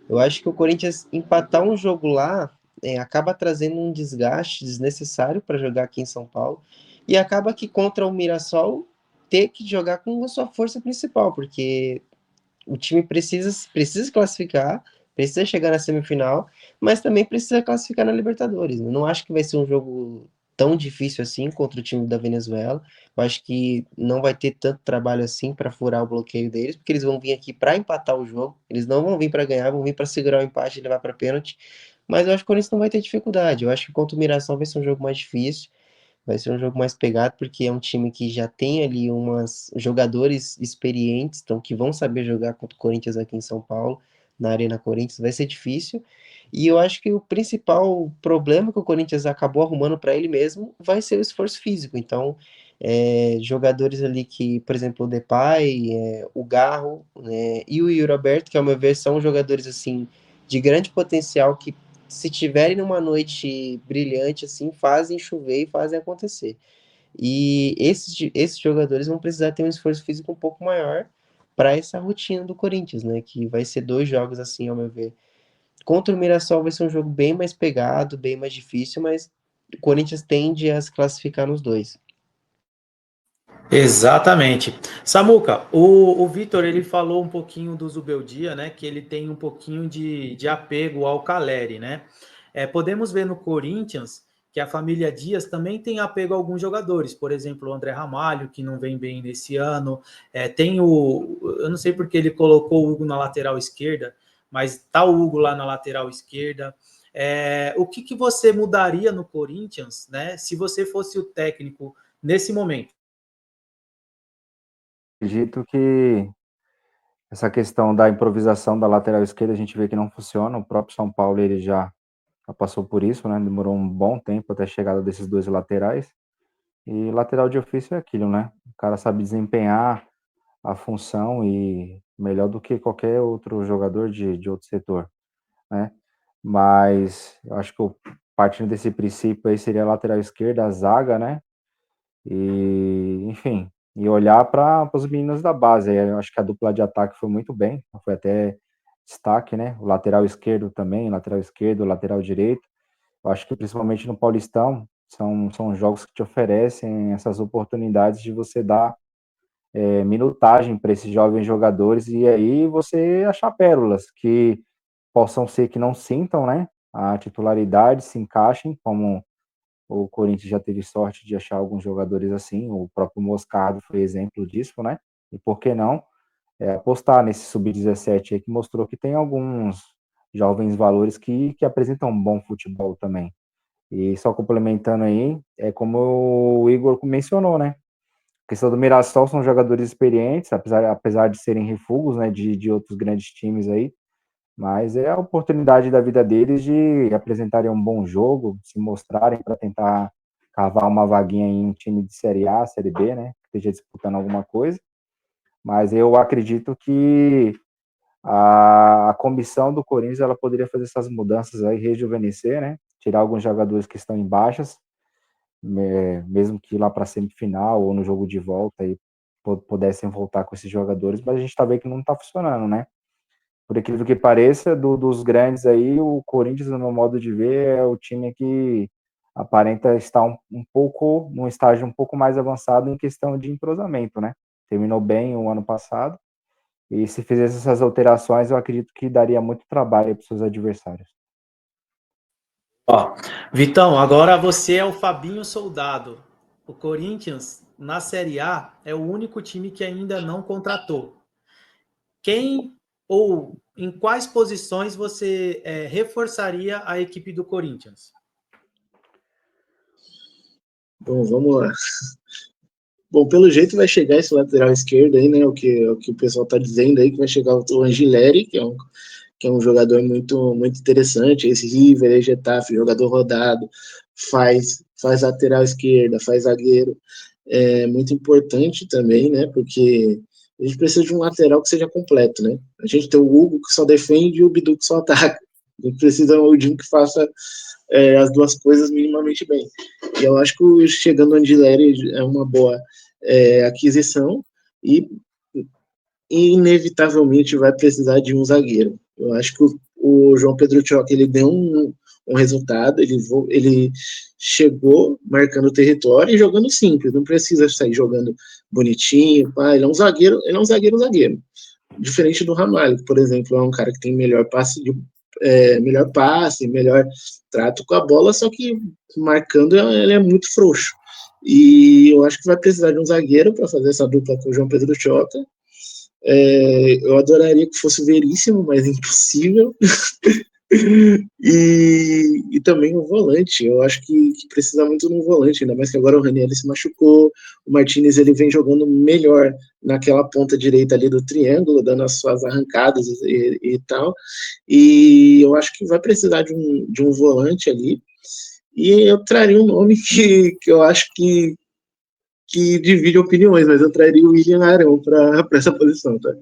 [SPEAKER 2] Eu acho que o Corinthians empatar um jogo lá acaba trazendo um desgaste desnecessário para jogar aqui em São Paulo e acaba que contra o Mirassol ter que jogar com a sua força principal, porque o time precisa classificar, precisa chegar na semifinal, mas também precisa classificar na Libertadores. Eu não acho que vai ser um jogo tão difícil assim contra o time da Venezuela. Eu acho que não vai ter tanto trabalho assim para furar o bloqueio deles, porque eles vão vir aqui para empatar o jogo. Eles não vão vir para ganhar, vão vir para segurar o empate e levar para pênalti. Mas eu acho que o Corinthians não vai ter dificuldade. Eu acho que contra o Mirassol vai ser um jogo mais difícil. Vai ser um jogo mais pegado, porque é um time que já tem ali umas jogadores experientes, então que vão saber jogar contra o Corinthians aqui em São Paulo, na Arena Corinthians, vai ser difícil. E eu acho que o principal problema que o Corinthians acabou arrumando para ele mesmo vai ser o esforço físico. Então, jogadores ali que, por exemplo, o Depay, o Garro, né, e o Yuri Alberto, que ao meu ver são jogadores assim de grande potencial que se tiverem numa noite brilhante, assim, fazem chover e fazem acontecer. E esses jogadores vão precisar ter um esforço físico um pouco maior para essa rotina do Corinthians, né? Que vai ser 2 jogos, assim, ao meu ver. Contra o Mirassol vai ser um jogo bem mais pegado, bem mais difícil, mas o Corinthians tende a se classificar nos dois.
[SPEAKER 1] Exatamente. Samuca, o Vitor, ele falou um pouquinho do Zubeldia, né, que ele tem um pouquinho de apego ao Caleri, né? Podemos ver no Corinthians que a família Dias também tem apego a alguns jogadores, por exemplo, o André Ramalho, que não vem bem nesse ano, eu não sei porque ele colocou o Hugo na lateral esquerda, mas tá o Hugo lá na lateral esquerda. O que você mudaria no Corinthians, né, se você fosse o técnico nesse momento?
[SPEAKER 4] Acredito que essa questão da improvisação da lateral esquerda a gente vê que não funciona. O próprio São Paulo ele já passou por isso, né? Demorou um bom tempo até a chegada desses dois laterais. E lateral de ofício é aquilo, né? O cara sabe desempenhar a função e melhor do que qualquer outro jogador de outro setor, né? Mas eu acho que partindo desse princípio aí seria a lateral esquerda, a zaga, né? E, enfim, e olhar para os meninos da base. Eu acho que a dupla de ataque foi muito bem, foi até destaque, né? O lateral esquerdo também, lateral esquerdo, lateral direito. Eu acho que principalmente no Paulistão são jogos que te oferecem essas oportunidades de você dar minutagem para esses jovens jogadores e aí você achar pérolas que possam ser que não sintam, né? A titularidade, se encaixem, como o Corinthians já teve sorte de achar alguns jogadores assim, o próprio Moscardo foi exemplo disso, né? E por que não apostar nesse sub-17 aí que mostrou que tem alguns jovens valores que apresentam um bom futebol também. E só complementando aí, é como o Igor mencionou, né? A questão do Mirassol são jogadores experientes, apesar de serem refugos, né, de outros grandes times aí, mas é a oportunidade da vida deles de apresentarem um bom jogo, se mostrarem para tentar cavar uma vaguinha em um time de Série A, Série B, né, que esteja disputando alguma coisa. Mas eu acredito que a comissão do Corinthians ela poderia fazer essas mudanças aí, rejuvenescer, né, tirar alguns jogadores que estão em baixas, mesmo que lá para a semifinal ou no jogo de volta aí pudessem voltar com esses jogadores, mas a gente está vendo que não está funcionando, né? Por incrível que pareça, dos grandes aí, o Corinthians, no meu modo de ver, é o time que aparenta estar num estágio um pouco mais avançado em questão de entrosamento, né? Terminou bem o ano passado, e se fizesse essas alterações, eu acredito que daria muito trabalho para os seus adversários.
[SPEAKER 1] Ó, Vitão, agora você é o Fabinho Soldado. O Corinthians, na Série A, é o único time que ainda não contratou. Quem ou em quais posições você reforçaria a equipe do Corinthians?
[SPEAKER 3] Bom, vamos lá. Bom, pelo jeito vai chegar esse lateral esquerdo aí, né? O que o pessoal tá dizendo aí, que vai chegar o Angileri, que é um jogador muito interessante, esse River, Getafe, jogador rodado, faz lateral esquerda, faz zagueiro, é muito importante também, né? Porque a gente precisa de um lateral que seja completo, né? A gente tem o Hugo que só defende e o Bidu que só ataca. A gente precisa de um que faça as duas coisas minimamente bem. E eu acho que chegando o Angileri é uma boa aquisição e inevitavelmente vai precisar de um zagueiro. Eu acho que o João Pedro Tchoc, ele deu um resultado, ele chegou marcando o território e jogando simples, não precisa sair jogando bonitinho, pá, ele é um zagueiro. Diferente do Ramalho, que, por exemplo, é um cara que tem melhor passe, melhor trato com a bola, só que marcando ele é muito frouxo. E eu acho que vai precisar de um zagueiro para fazer essa dupla com o João Pedro Tchoca. Eu adoraria que fosse Veríssimo, mas impossível. E também o volante, eu acho que precisa muito de um volante, ainda mais que agora o Ranieri se machucou, o Martinez ele vem jogando melhor naquela ponta direita ali do triângulo, dando as suas arrancadas e tal, e eu acho que vai precisar de um volante ali, e eu traria um nome que eu acho que divide opiniões, mas eu traria o William Arão para essa posição, tá?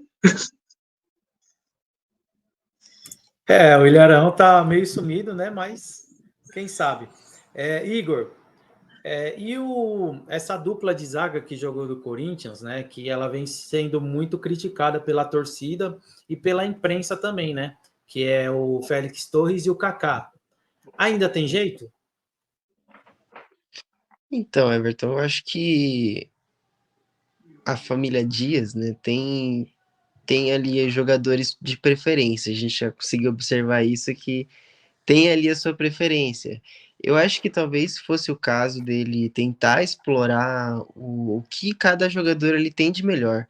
[SPEAKER 1] O Ilharão tá meio sumido, né? Mas quem sabe. Igor, essa dupla de zaga que jogou do Corinthians, né? Que ela vem sendo muito criticada pela torcida e pela imprensa também, né? Que é o Félix Torres e o Kaká. Ainda tem jeito?
[SPEAKER 2] Então, Everton, eu acho que a família Dias, né, tem ali jogadores de preferência. A gente já conseguiu observar isso, que tem ali a sua preferência. Eu acho que talvez fosse o caso dele tentar explorar o que cada jogador ele tem de melhor.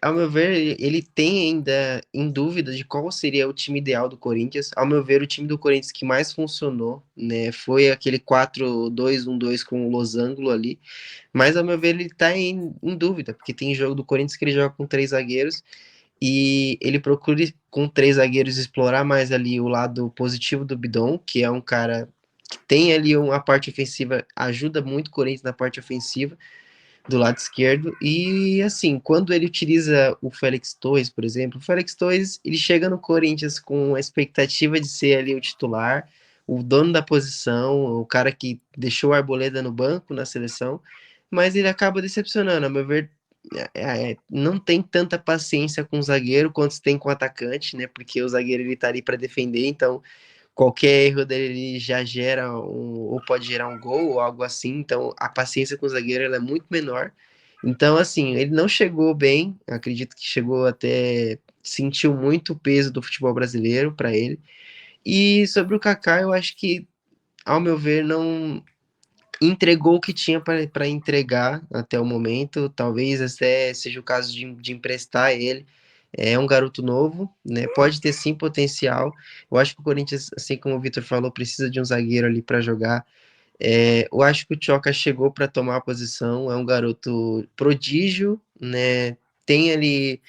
[SPEAKER 2] Ao meu ver, ele tem ainda em dúvida de qual seria o time ideal do Corinthians. Ao meu ver, o time do Corinthians que mais funcionou, né, foi aquele 4-2-1-2 com o losango ali. Mas, ao meu ver, ele está em dúvida, porque tem jogo do Corinthians que ele joga com 3 zagueiros e ele procura com 3 zagueiros explorar mais ali o lado positivo do Bidon, que é um cara que tem ali uma parte ofensiva, ajuda muito o Corinthians na parte ofensiva do lado esquerdo, e assim, quando ele utiliza o Félix Torres, por exemplo, o Félix Torres, ele chega no Corinthians com a expectativa de ser ali o titular, o dono da posição, o cara que deixou a Arboleda no banco na seleção, mas ele acaba decepcionando, a meu ver, não tem tanta paciência com o zagueiro quanto se tem com o atacante, né? Porque o zagueiro ele tá ali para defender, então qualquer erro dele já gera ou pode gerar um gol ou algo assim. Então a paciência com o zagueiro ela é muito menor. Então assim, ele não chegou bem, acredito que chegou até sentiu muito o peso do futebol brasileiro para ele. E sobre o Kaká, eu acho que ao meu ver não entregou o que tinha para entregar até o momento. Talvez até seja o caso de emprestar ele. É um garoto novo, né? Pode ter sim potencial. Eu acho que o Corinthians, assim como o Vitor falou, precisa de um zagueiro ali para jogar. Eu acho que o Tchoca chegou para tomar a posição. É um garoto prodígio, né? Tem ali,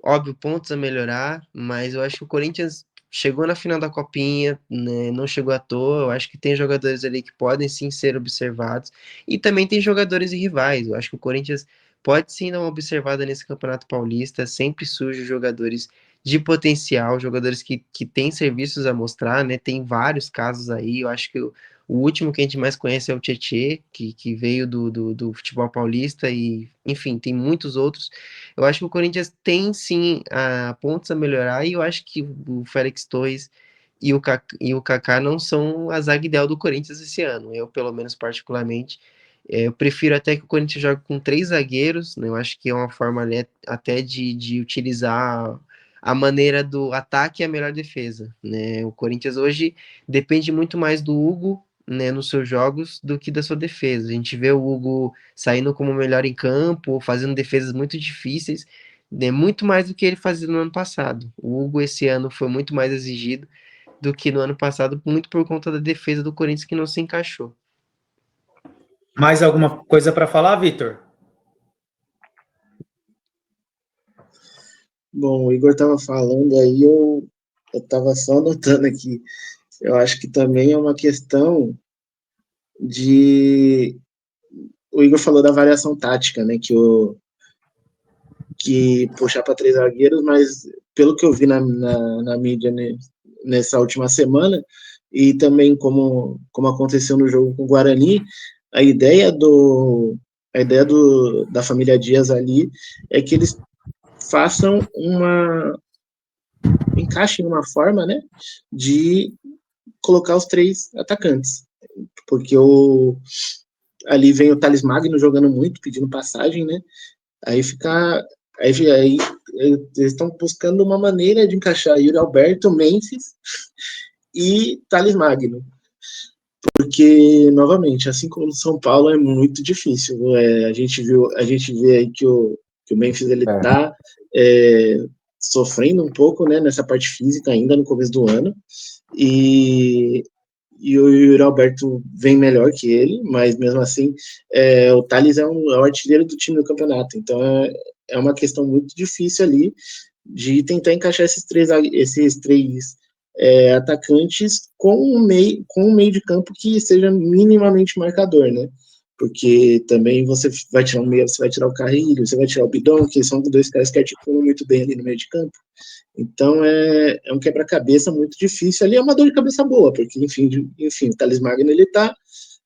[SPEAKER 2] óbvio, pontos a melhorar, mas eu acho que o Corinthians chegou na final da Copinha, né, não chegou à toa. Eu acho que tem jogadores ali que podem sim ser observados, e também tem jogadores rivais. Eu acho que o Corinthians pode sim dar uma observada nesse Campeonato Paulista. Sempre surge jogadores de potencial, jogadores que têm serviços a mostrar, né? Tem vários casos aí. Eu acho que o último que a gente mais conhece é o Tietê, que veio do futebol paulista, e enfim, tem muitos outros. Eu acho que o Corinthians tem sim pontos a melhorar, e eu acho que o Félix Torres e o Kaká não são a zaga ideal do Corinthians esse ano. Eu, pelo menos particularmente, eu prefiro até que o Corinthians jogue com 3 zagueiros, né? Eu acho que é uma forma até de utilizar a maneira do ataque e a melhor defesa, né? O Corinthians hoje depende muito mais do Hugo, né, nos seus jogos do que da sua defesa. A gente vê o Hugo saindo como melhor em campo, fazendo defesas muito difíceis, Muito mais do que ele fazia no ano passado. O Hugo esse ano foi muito mais exigido do que no ano passado, muito por conta da defesa do Corinthians que não se encaixou.
[SPEAKER 1] Mais alguma coisa para falar, Vitor?
[SPEAKER 3] Bom, o Igor estava falando aí, eu estava só anotando aqui. Eu acho que também é uma questão de. O Igor falou da variação tática, né? Que puxar para três zagueiros, mas pelo que eu vi na mídia nessa última semana, e também como aconteceu no jogo com o Guarani, a ideia da família Dias ali é que eles façam encaixem uma forma, né, de colocar os três atacantes, porque ali vem o Thales Magno jogando muito, pedindo passagem, né, aí fica, aí eles estão buscando uma maneira de encaixar Yuri Alberto, Memphis e Thales Magno, porque, novamente, assim como no São Paulo, é muito difícil. A gente vê aí que o Memphis ele tá sofrendo um pouco, né, nessa parte física ainda no começo do ano, e o Yuri Alberto vem melhor que ele, mas mesmo assim, o Thales é o artilheiro do time no campeonato, então é uma questão muito difícil ali de tentar encaixar esses três atacantes com um meio de campo que seja minimamente marcador, né? Porque também você vai tirar o meio, você vai tirar o Carrilho, você vai tirar o Bidon, que são dois caras que articulam muito bem ali no meio de campo. Então é um quebra-cabeça muito difícil. Ali é uma dor de cabeça boa, porque enfim o Thales Magno ele tá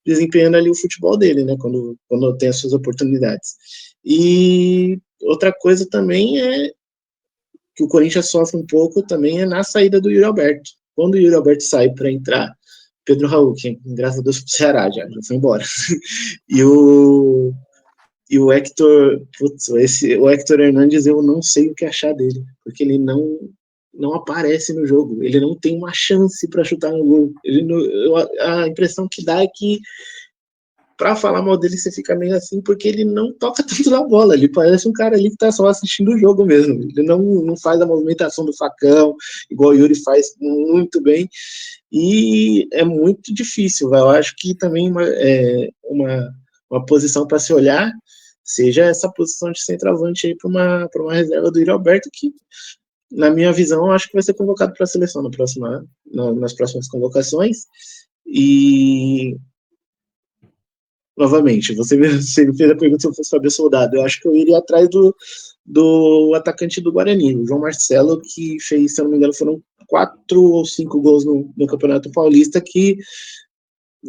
[SPEAKER 3] desempenhando ali o futebol dele, né? Quando tem as suas oportunidades. E outra coisa também é que o Corinthians sofre um pouco também é na saída do Yuri Alberto. Quando o Yuri Alberto sai para entrar, Pedro Raul, que graças a Deus foi pro Ceará já foi embora. E o Hector, o Hector Hernandes, eu não sei o que achar dele, porque ele não aparece no jogo, ele não tem uma chance para chutar no gol. A impressão que dá é que pra falar mal dele, você fica meio assim, porque ele não toca tanto na bola. Ele parece um cara ali que tá só assistindo o jogo mesmo. Ele não faz a movimentação do facão, igual o Yuri faz muito bem. E é muito difícil. Eu acho que também uma posição para se olhar seja essa posição de centroavante aí para uma reserva do Yuri Alberto, que, na minha visão, eu acho que vai ser convocado para a seleção nas próximas convocações. E novamente, você me fez a pergunta se eu fosse Fabio Soldado. Eu acho que eu iria atrás do atacante do Guarani, o João Marcelo, que fez, se eu não me engano, foram 4 ou 5 gols no Campeonato Paulista, que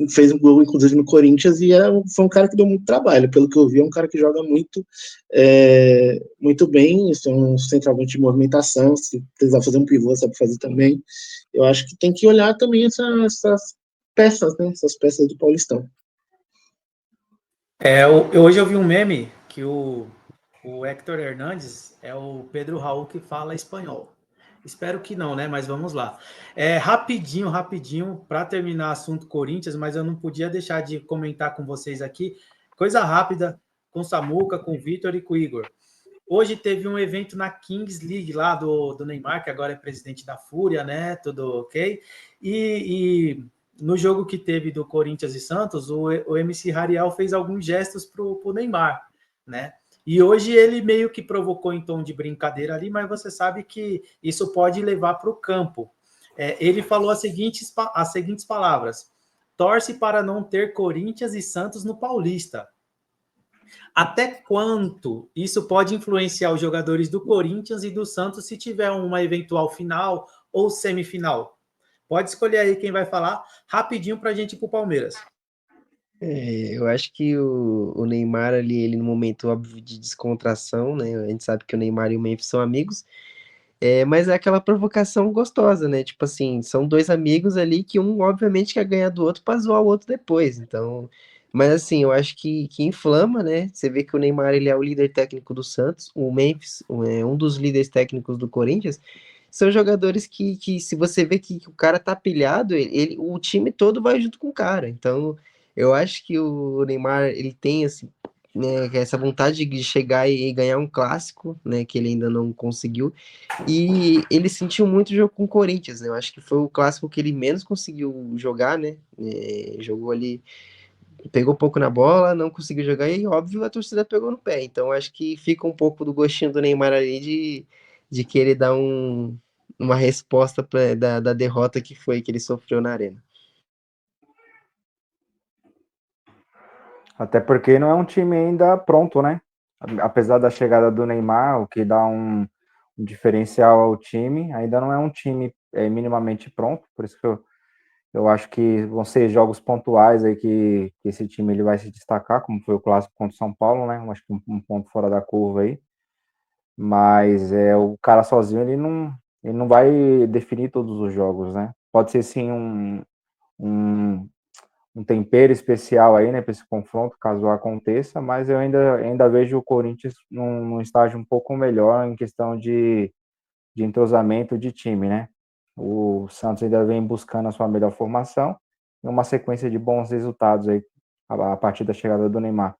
[SPEAKER 3] fez um gol, inclusive, no Corinthians, e foi um cara que deu muito trabalho. Pelo que eu vi, é um cara que joga muito bem, é um centroavante de movimentação, se precisar fazer um pivô, sabe fazer também. Eu acho que tem que olhar também essas peças, né? Essas peças do Paulistão.
[SPEAKER 1] Hoje eu vi um meme que o Hector Hernandes é o Pedro Raul que fala espanhol. Espero que não, né? Mas vamos lá. Rapidinho, para terminar assunto Corinthians, mas eu não podia deixar de comentar com vocês aqui. Coisa rápida, com o Samuca, com o Vitor e com o Igor. Hoje teve um evento na Kings League lá do Neymar, que agora é presidente da Fúria, né? Tudo ok. E no jogo que teve do Corinthians e Santos, o MC Rariel fez alguns gestos para o Neymar, né? E hoje ele meio que provocou em tom de brincadeira ali, mas você sabe que isso pode levar para o campo. Ele falou as seguintes palavras: torce para não ter Corinthians e Santos no Paulista. Até quanto isso pode influenciar os jogadores do Corinthians e do Santos se tiver uma eventual final ou semifinal? Pode escolher aí quem vai falar rapidinho para a gente ir para o Palmeiras.
[SPEAKER 2] Eu acho que o Neymar ali, ele no momento óbvio de descontração, né? A gente sabe que o Neymar e o Memphis são amigos, mas é aquela provocação gostosa, né? Tipo assim, são dois amigos ali que um obviamente quer ganhar do outro para zoar o outro depois. Então, mas assim, eu acho que inflama, né? Você vê que o Neymar ele é o líder técnico do Santos, o Memphis é um dos líderes técnicos do Corinthians. São jogadores que se você vê que o cara tá pilhado, o time todo vai junto com o cara. Então, eu acho que o Neymar, ele tem, assim, né, essa vontade de chegar e ganhar um clássico, né, que ele ainda não conseguiu, e ele sentiu muito o jogo com o Corinthians, né, eu acho que foi o clássico que ele menos conseguiu jogar, né, jogou ali, pegou pouco na bola, não conseguiu jogar, e óbvio a torcida pegou no pé, então acho que fica um pouco do gostinho do Neymar ali de querer dar uma resposta da derrota que foi que ele sofreu na arena.
[SPEAKER 4] Até porque não é um time ainda pronto, né? Apesar da chegada do Neymar, o que dá um diferencial ao time, ainda não é um time minimamente pronto, por isso que eu acho que vão ser jogos pontuais aí que esse time ele vai se destacar, como foi o clássico contra o São Paulo, né? Eu acho que um ponto fora da curva aí. Mas o cara sozinho ele não vai definir todos os jogos, né? Pode ser sim um, um tempero especial aí, né, para esse confronto, caso aconteça, mas eu ainda vejo o Corinthians num estágio um pouco melhor em questão de entrosamento de time, né? O Santos ainda vem buscando a sua melhor formação e uma sequência de bons resultados aí a partir da chegada do Neymar.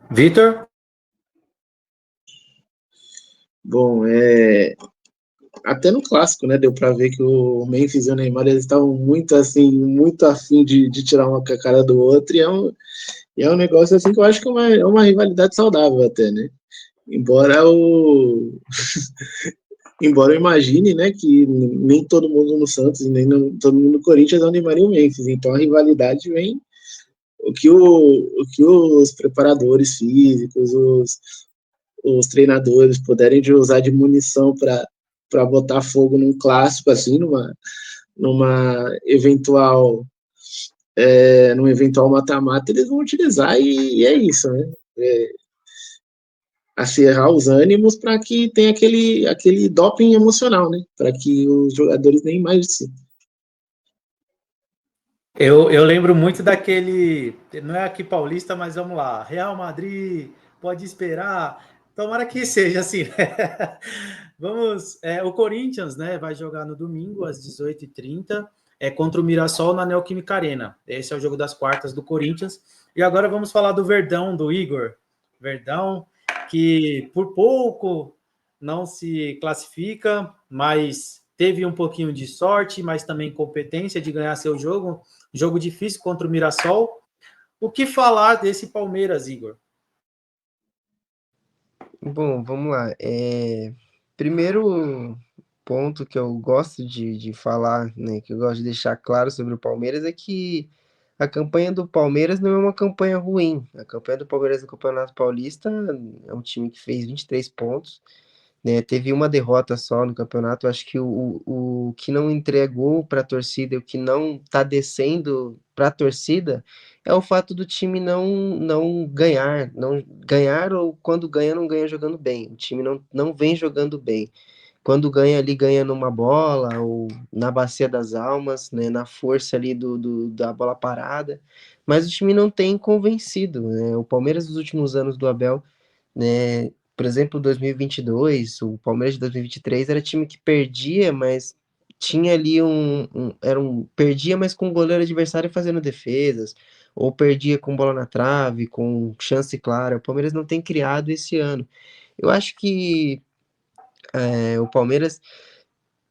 [SPEAKER 1] Vitor?
[SPEAKER 3] Bom, até no clássico, né? Deu para ver que o Memphis e o Neymar eles estavam muito assim, muito afim de tirar uma com a cara do outro, e é um negócio assim que eu acho que é uma rivalidade saudável até, né? Embora embora eu imagine, né, que nem todo mundo no Santos, nem todo mundo no Corinthians é o Neymar e o Memphis, então a rivalidade vem o que os preparadores físicos, os treinadores puderem de usar de munição para botar fogo num clássico, assim, num eventual mata-mata, eles vão utilizar e é isso, né? Acirrar os ânimos para que tenha aquele doping emocional, né? Para que os jogadores nem mais se.
[SPEAKER 1] Eu lembro muito daquele. Não é aqui paulista, mas vamos lá. Real Madrid, pode esperar. Tomara que seja assim. Vamos. O Corinthians, né, vai jogar no domingo às 18h30 contra o Mirassol na Neoquímica Arena. Esse é o jogo das quartas do Corinthians. E agora vamos falar do Verdão, do Igor. Verdão, que por pouco não se classifica, mas teve um pouquinho de sorte, mas também competência de ganhar seu jogo. Jogo difícil contra o Mirassol. O que falar desse Palmeiras, Igor?
[SPEAKER 2] Bom, vamos lá. Primeiro ponto que eu gosto de falar, né, que eu gosto de deixar claro sobre o Palmeiras é que a campanha do Palmeiras não é uma campanha ruim. A campanha do Palmeiras no Campeonato Paulista é um time que fez 23 pontos, né, teve uma derrota só no campeonato. Acho que o que não entregou para a torcida, o que não está descendo para a torcida, é o fato do time não ganhar, não ganhar, ou quando ganha, não ganha jogando bem. O time não vem jogando bem. Quando ganha ali, ganha numa bola, ou na bacia das almas, né, na força ali da bola parada. Mas o time não tem convencido, né? O Palmeiras dos últimos anos do Abel, né? Por exemplo, 2022, o Palmeiras de 2023 era time que perdia, mas tinha ali perdia, mas com o goleiro adversário fazendo defesas, ou perdia com bola na trave, com chance clara. O Palmeiras não tem criado esse ano. Eu acho que o Palmeiras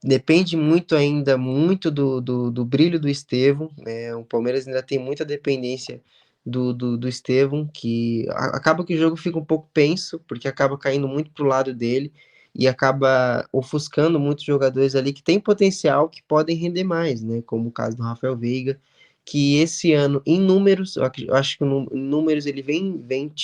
[SPEAKER 2] depende muito ainda, muito do brilho do Estevão, né? O Palmeiras ainda tem muita dependência do Estevão, que acaba que o jogo fica um pouco penso, porque acaba caindo muito pro lado dele e acaba ofuscando muitos jogadores ali que têm potencial, que podem render mais, né? Como o caso do Rafael Veiga, que esse ano, em números, eu acho que em números ele vem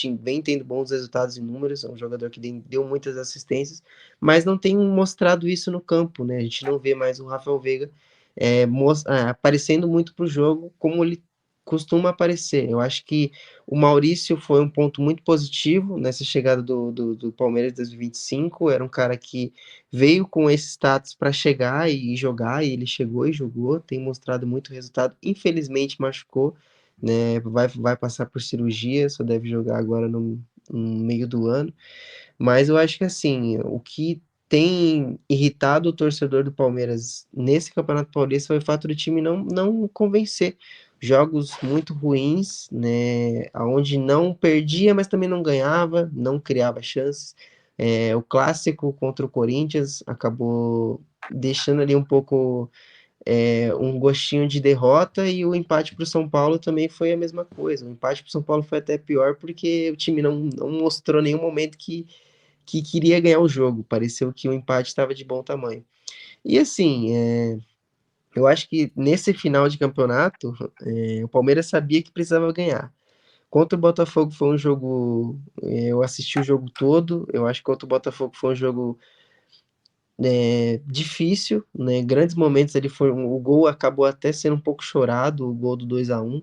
[SPEAKER 2] tendo bons resultados em números, é um jogador que deu muitas assistências, mas não tem mostrado isso no campo, né? A gente não vê mais o Rafael Veiga aparecendo muito para o jogo como ele costuma aparecer. Eu acho que o Maurício foi um ponto muito positivo nessa chegada do Palmeiras 2025. Era um cara que veio com esse status para chegar e jogar, e ele chegou e jogou, tem mostrado muito resultado. Infelizmente machucou, né? Vai passar por cirurgia, só deve jogar agora no meio do ano. Mas eu acho que assim, o que tem irritado o torcedor do Palmeiras nesse Campeonato Paulista foi o fato do time não convencer. jogos muito ruins, né, onde não perdia, mas também não ganhava, não criava chances. O clássico contra o Corinthians acabou deixando ali um pouco um gostinho de derrota, e o empate para o São Paulo também foi a mesma coisa. O empate para o São Paulo foi até pior porque o time não mostrou em nenhum momento que queria ganhar o jogo. Pareceu que o empate estava de bom tamanho. E assim, eu acho que nesse final de campeonato, o Palmeiras sabia que precisava ganhar. Contra o Botafogo foi um jogo. Eu assisti o jogo todo. Eu acho que contra o Botafogo foi um jogo difícil, né? Grandes momentos ali foi. O gol acabou até sendo um pouco chorado, o gol do 2-1.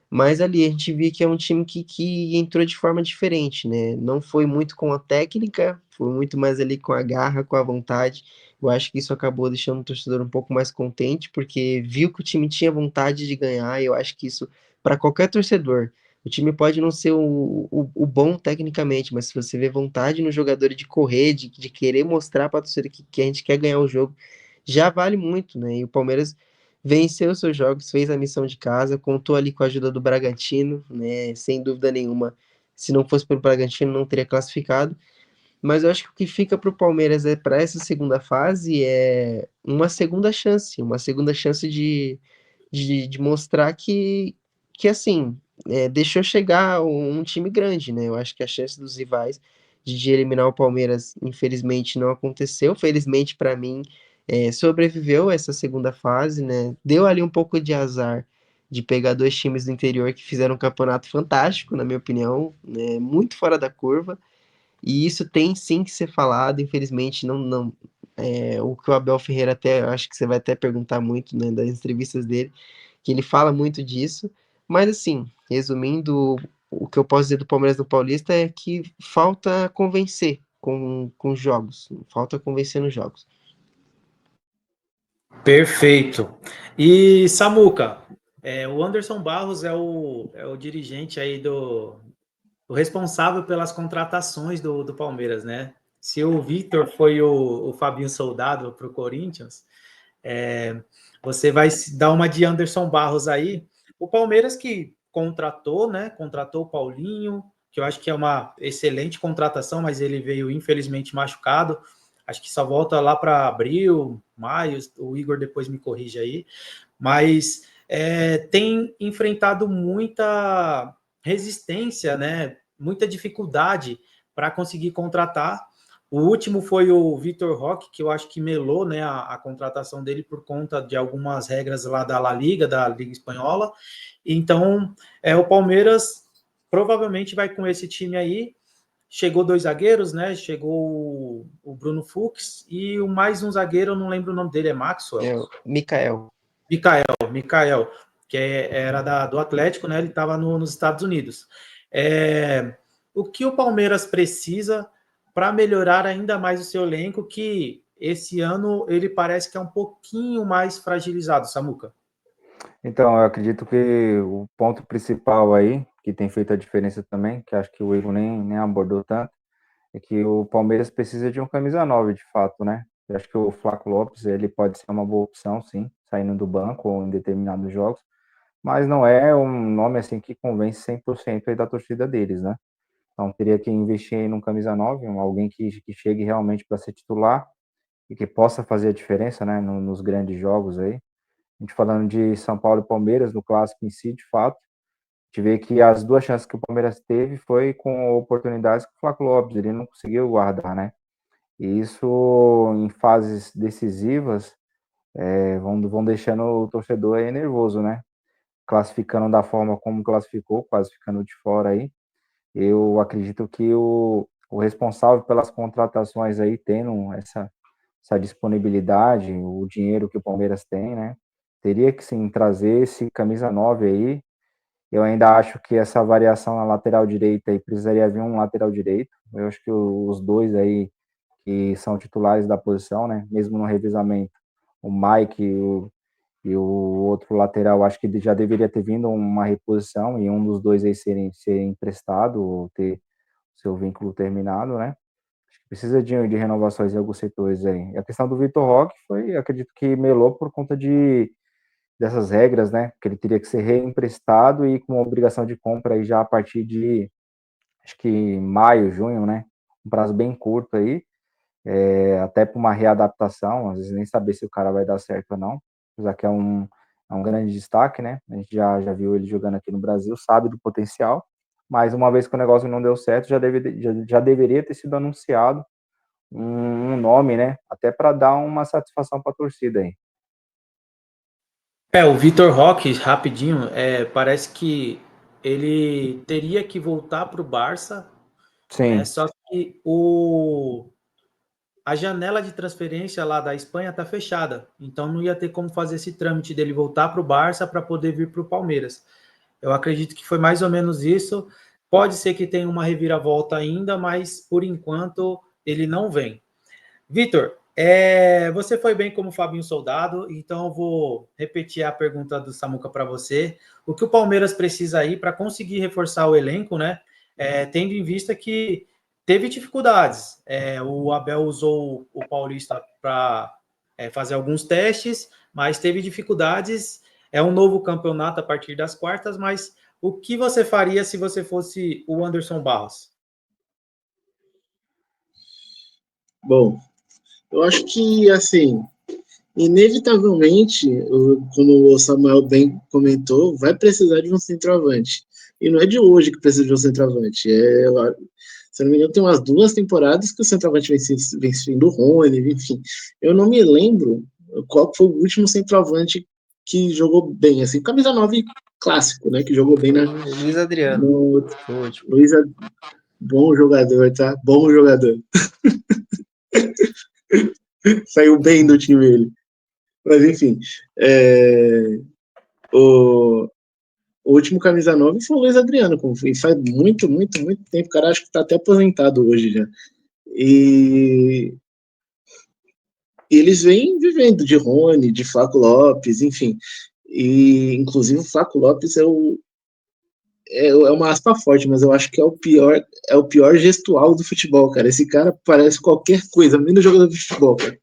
[SPEAKER 2] Mas ali a gente viu que é um time que entrou de forma diferente, né? Não foi muito com a técnica, foi muito mais ali com a garra, com a vontade. Eu acho que isso acabou deixando o torcedor um pouco mais contente, porque viu que o time tinha vontade de ganhar. E eu acho que isso, para qualquer torcedor, o time pode não ser o bom tecnicamente, mas se você vê vontade no jogador de correr, de querer mostrar para a torcida que a gente quer ganhar o jogo, já vale muito, né? E o Palmeiras venceu os seus jogos, fez a missão de casa, contou ali com a ajuda do Bragantino, né? Sem dúvida nenhuma, se não fosse pelo Bragantino, não teria classificado. Mas eu acho que o que fica para o Palmeiras para essa segunda fase é uma segunda chance de mostrar que assim, deixou chegar um time grande, né? Eu acho que a chance dos rivais de eliminar o Palmeiras, infelizmente, não aconteceu. Felizmente, para mim, sobreviveu essa segunda fase, né? Deu ali um pouco de azar de pegar dois times do interior que fizeram um campeonato fantástico, na minha opinião, né? Muito fora da curva. E isso tem sim que ser falado, infelizmente, não, o que o Abel Ferreira até, acho que você vai até perguntar muito, né, das entrevistas dele, que ele fala muito disso, mas assim, resumindo, o que eu posso dizer do Palmeiras do Paulista é que falta convencer com jogos, falta convencer nos jogos.
[SPEAKER 1] Perfeito. E Samuca, o Anderson Barros é o dirigente aí o responsável pelas contratações do Palmeiras, né? Se o Vitor foi o Fabinho Soldado para o Corinthians, você vai dar uma de Anderson Barros aí. O Palmeiras que contratou, né? Contratou o Paulinho, que eu acho que é uma excelente contratação, mas ele veio infelizmente machucado. Acho que só volta lá para abril, maio. O Igor depois me corrige aí. Mas tem enfrentado muita resistência, né? Muita dificuldade para conseguir contratar. O último foi o Vitor Roque, que eu acho que melou, né, a contratação dele por conta de algumas regras lá da La Liga, da Liga Espanhola. Então, o Palmeiras provavelmente vai com esse time aí. Chegou dois zagueiros, né? Chegou o Bruno Fux e mais um zagueiro, eu não lembro o nome dele, é Maxwell?
[SPEAKER 2] O Mikael.
[SPEAKER 1] Mikael, que era do Atlético, né? Ele estava nos Estados Unidos. O que o Palmeiras precisa para melhorar ainda mais o seu elenco, que esse ano ele parece que é um pouquinho mais fragilizado, Samuca?
[SPEAKER 4] Então, eu acredito que o ponto principal aí, que tem feito a diferença também, que acho que o Igor nem abordou tanto, é que o Palmeiras precisa de um camisa 9, de fato, né? Eu acho que o Flaco Lopes, ele pode ser uma boa opção, sim, saindo do banco ou em determinados jogos, mas não é um nome assim que convence 100% aí da torcida deles, né? Então teria que investir aí num camisa 9, alguém que chegue realmente para ser titular e que possa fazer a diferença, né, nos grandes jogos aí. A gente falando de São Paulo e Palmeiras, no clássico em si, de fato, a gente vê que as duas chances que o Palmeiras teve foi com oportunidades que o Flaco Lopes, ele não conseguiu guardar, né? E isso, em fases decisivas, vão deixando o torcedor aí nervoso, né? Classificando da forma como classificou, quase ficando de fora aí. Eu acredito que o responsável pelas contratações aí, tendo essa disponibilidade, o dinheiro que o Palmeiras tem, né? Teria que sim trazer esse camisa 9 aí. Eu ainda acho que essa variação na lateral direita aí precisaria vir um lateral direito. Eu acho que os dois aí que são titulares da posição, né? Mesmo no revezamento, o Mike e o outro lateral, acho que já deveria ter vindo uma reposição e um dos dois aí ser emprestado ou ter seu vínculo terminado, né? Acho que precisa de renovações em alguns setores aí. E a questão do Vitor Roque foi, acredito que melou por conta dessas regras, né? Que ele teria que ser reemprestado e com obrigação de compra aí já a partir de, acho que maio, junho, né? Um prazo bem curto aí, até para uma readaptação, às vezes nem saber se o cara vai dar certo ou não, já que é um grande destaque, né? A gente já viu ele jogando aqui no Brasil, sabe do potencial, mas uma vez que o negócio não deu certo, já deveria ter sido anunciado um nome, né? Até para dar uma satisfação para a torcida aí.
[SPEAKER 1] O Vitor Roque, rapidinho, parece que ele teria que voltar para o Barça, né?
[SPEAKER 4] Sim,
[SPEAKER 1] Só que a janela de transferência lá da Espanha está fechada, então não ia ter como fazer esse trâmite dele voltar para o Barça para poder vir para o Palmeiras. Eu acredito que foi mais ou menos isso. Pode ser que tenha uma reviravolta ainda, mas por enquanto ele não vem. Vitor, você foi bem como Fabinho Soldado, então eu vou repetir a pergunta do Samuca para você. O que o Palmeiras precisa aí para conseguir reforçar o elenco, né? Tendo em vista que teve dificuldades. O Abel usou o Paulista para fazer alguns testes, mas teve dificuldades. É um novo campeonato a partir das quartas, mas o que você faria se você fosse o Anderson Barros?
[SPEAKER 3] Bom, eu acho que, assim, inevitavelmente, como o Samuel bem comentou, vai precisar de um centroavante. E não é de hoje que precisa de um centroavante. Se eu não me engano, tem umas 2 temporadas que o centroavante vem sendo o Rony, enfim. Eu não me lembro qual foi o último centroavante que jogou bem, assim, camisa 9 clássico, né, que jogou bem
[SPEAKER 2] Luiz Adriano.
[SPEAKER 3] no
[SPEAKER 2] Foi o último.
[SPEAKER 3] Luiz, bom jogador, tá? Bom jogador. Saiu bem do time ele. Mas, enfim, o último camisa 9 foi o Luiz Adriano, e faz muito, muito, muito tempo. O cara acho que tá até aposentado hoje já. E eles vêm vivendo de Rony, de Flaco Lopes, enfim. E, inclusive, o Flaco Lopes é uma aspa forte, mas eu acho que é o pior gestual do futebol, cara. Esse cara parece qualquer coisa, menos jogador de futebol, cara.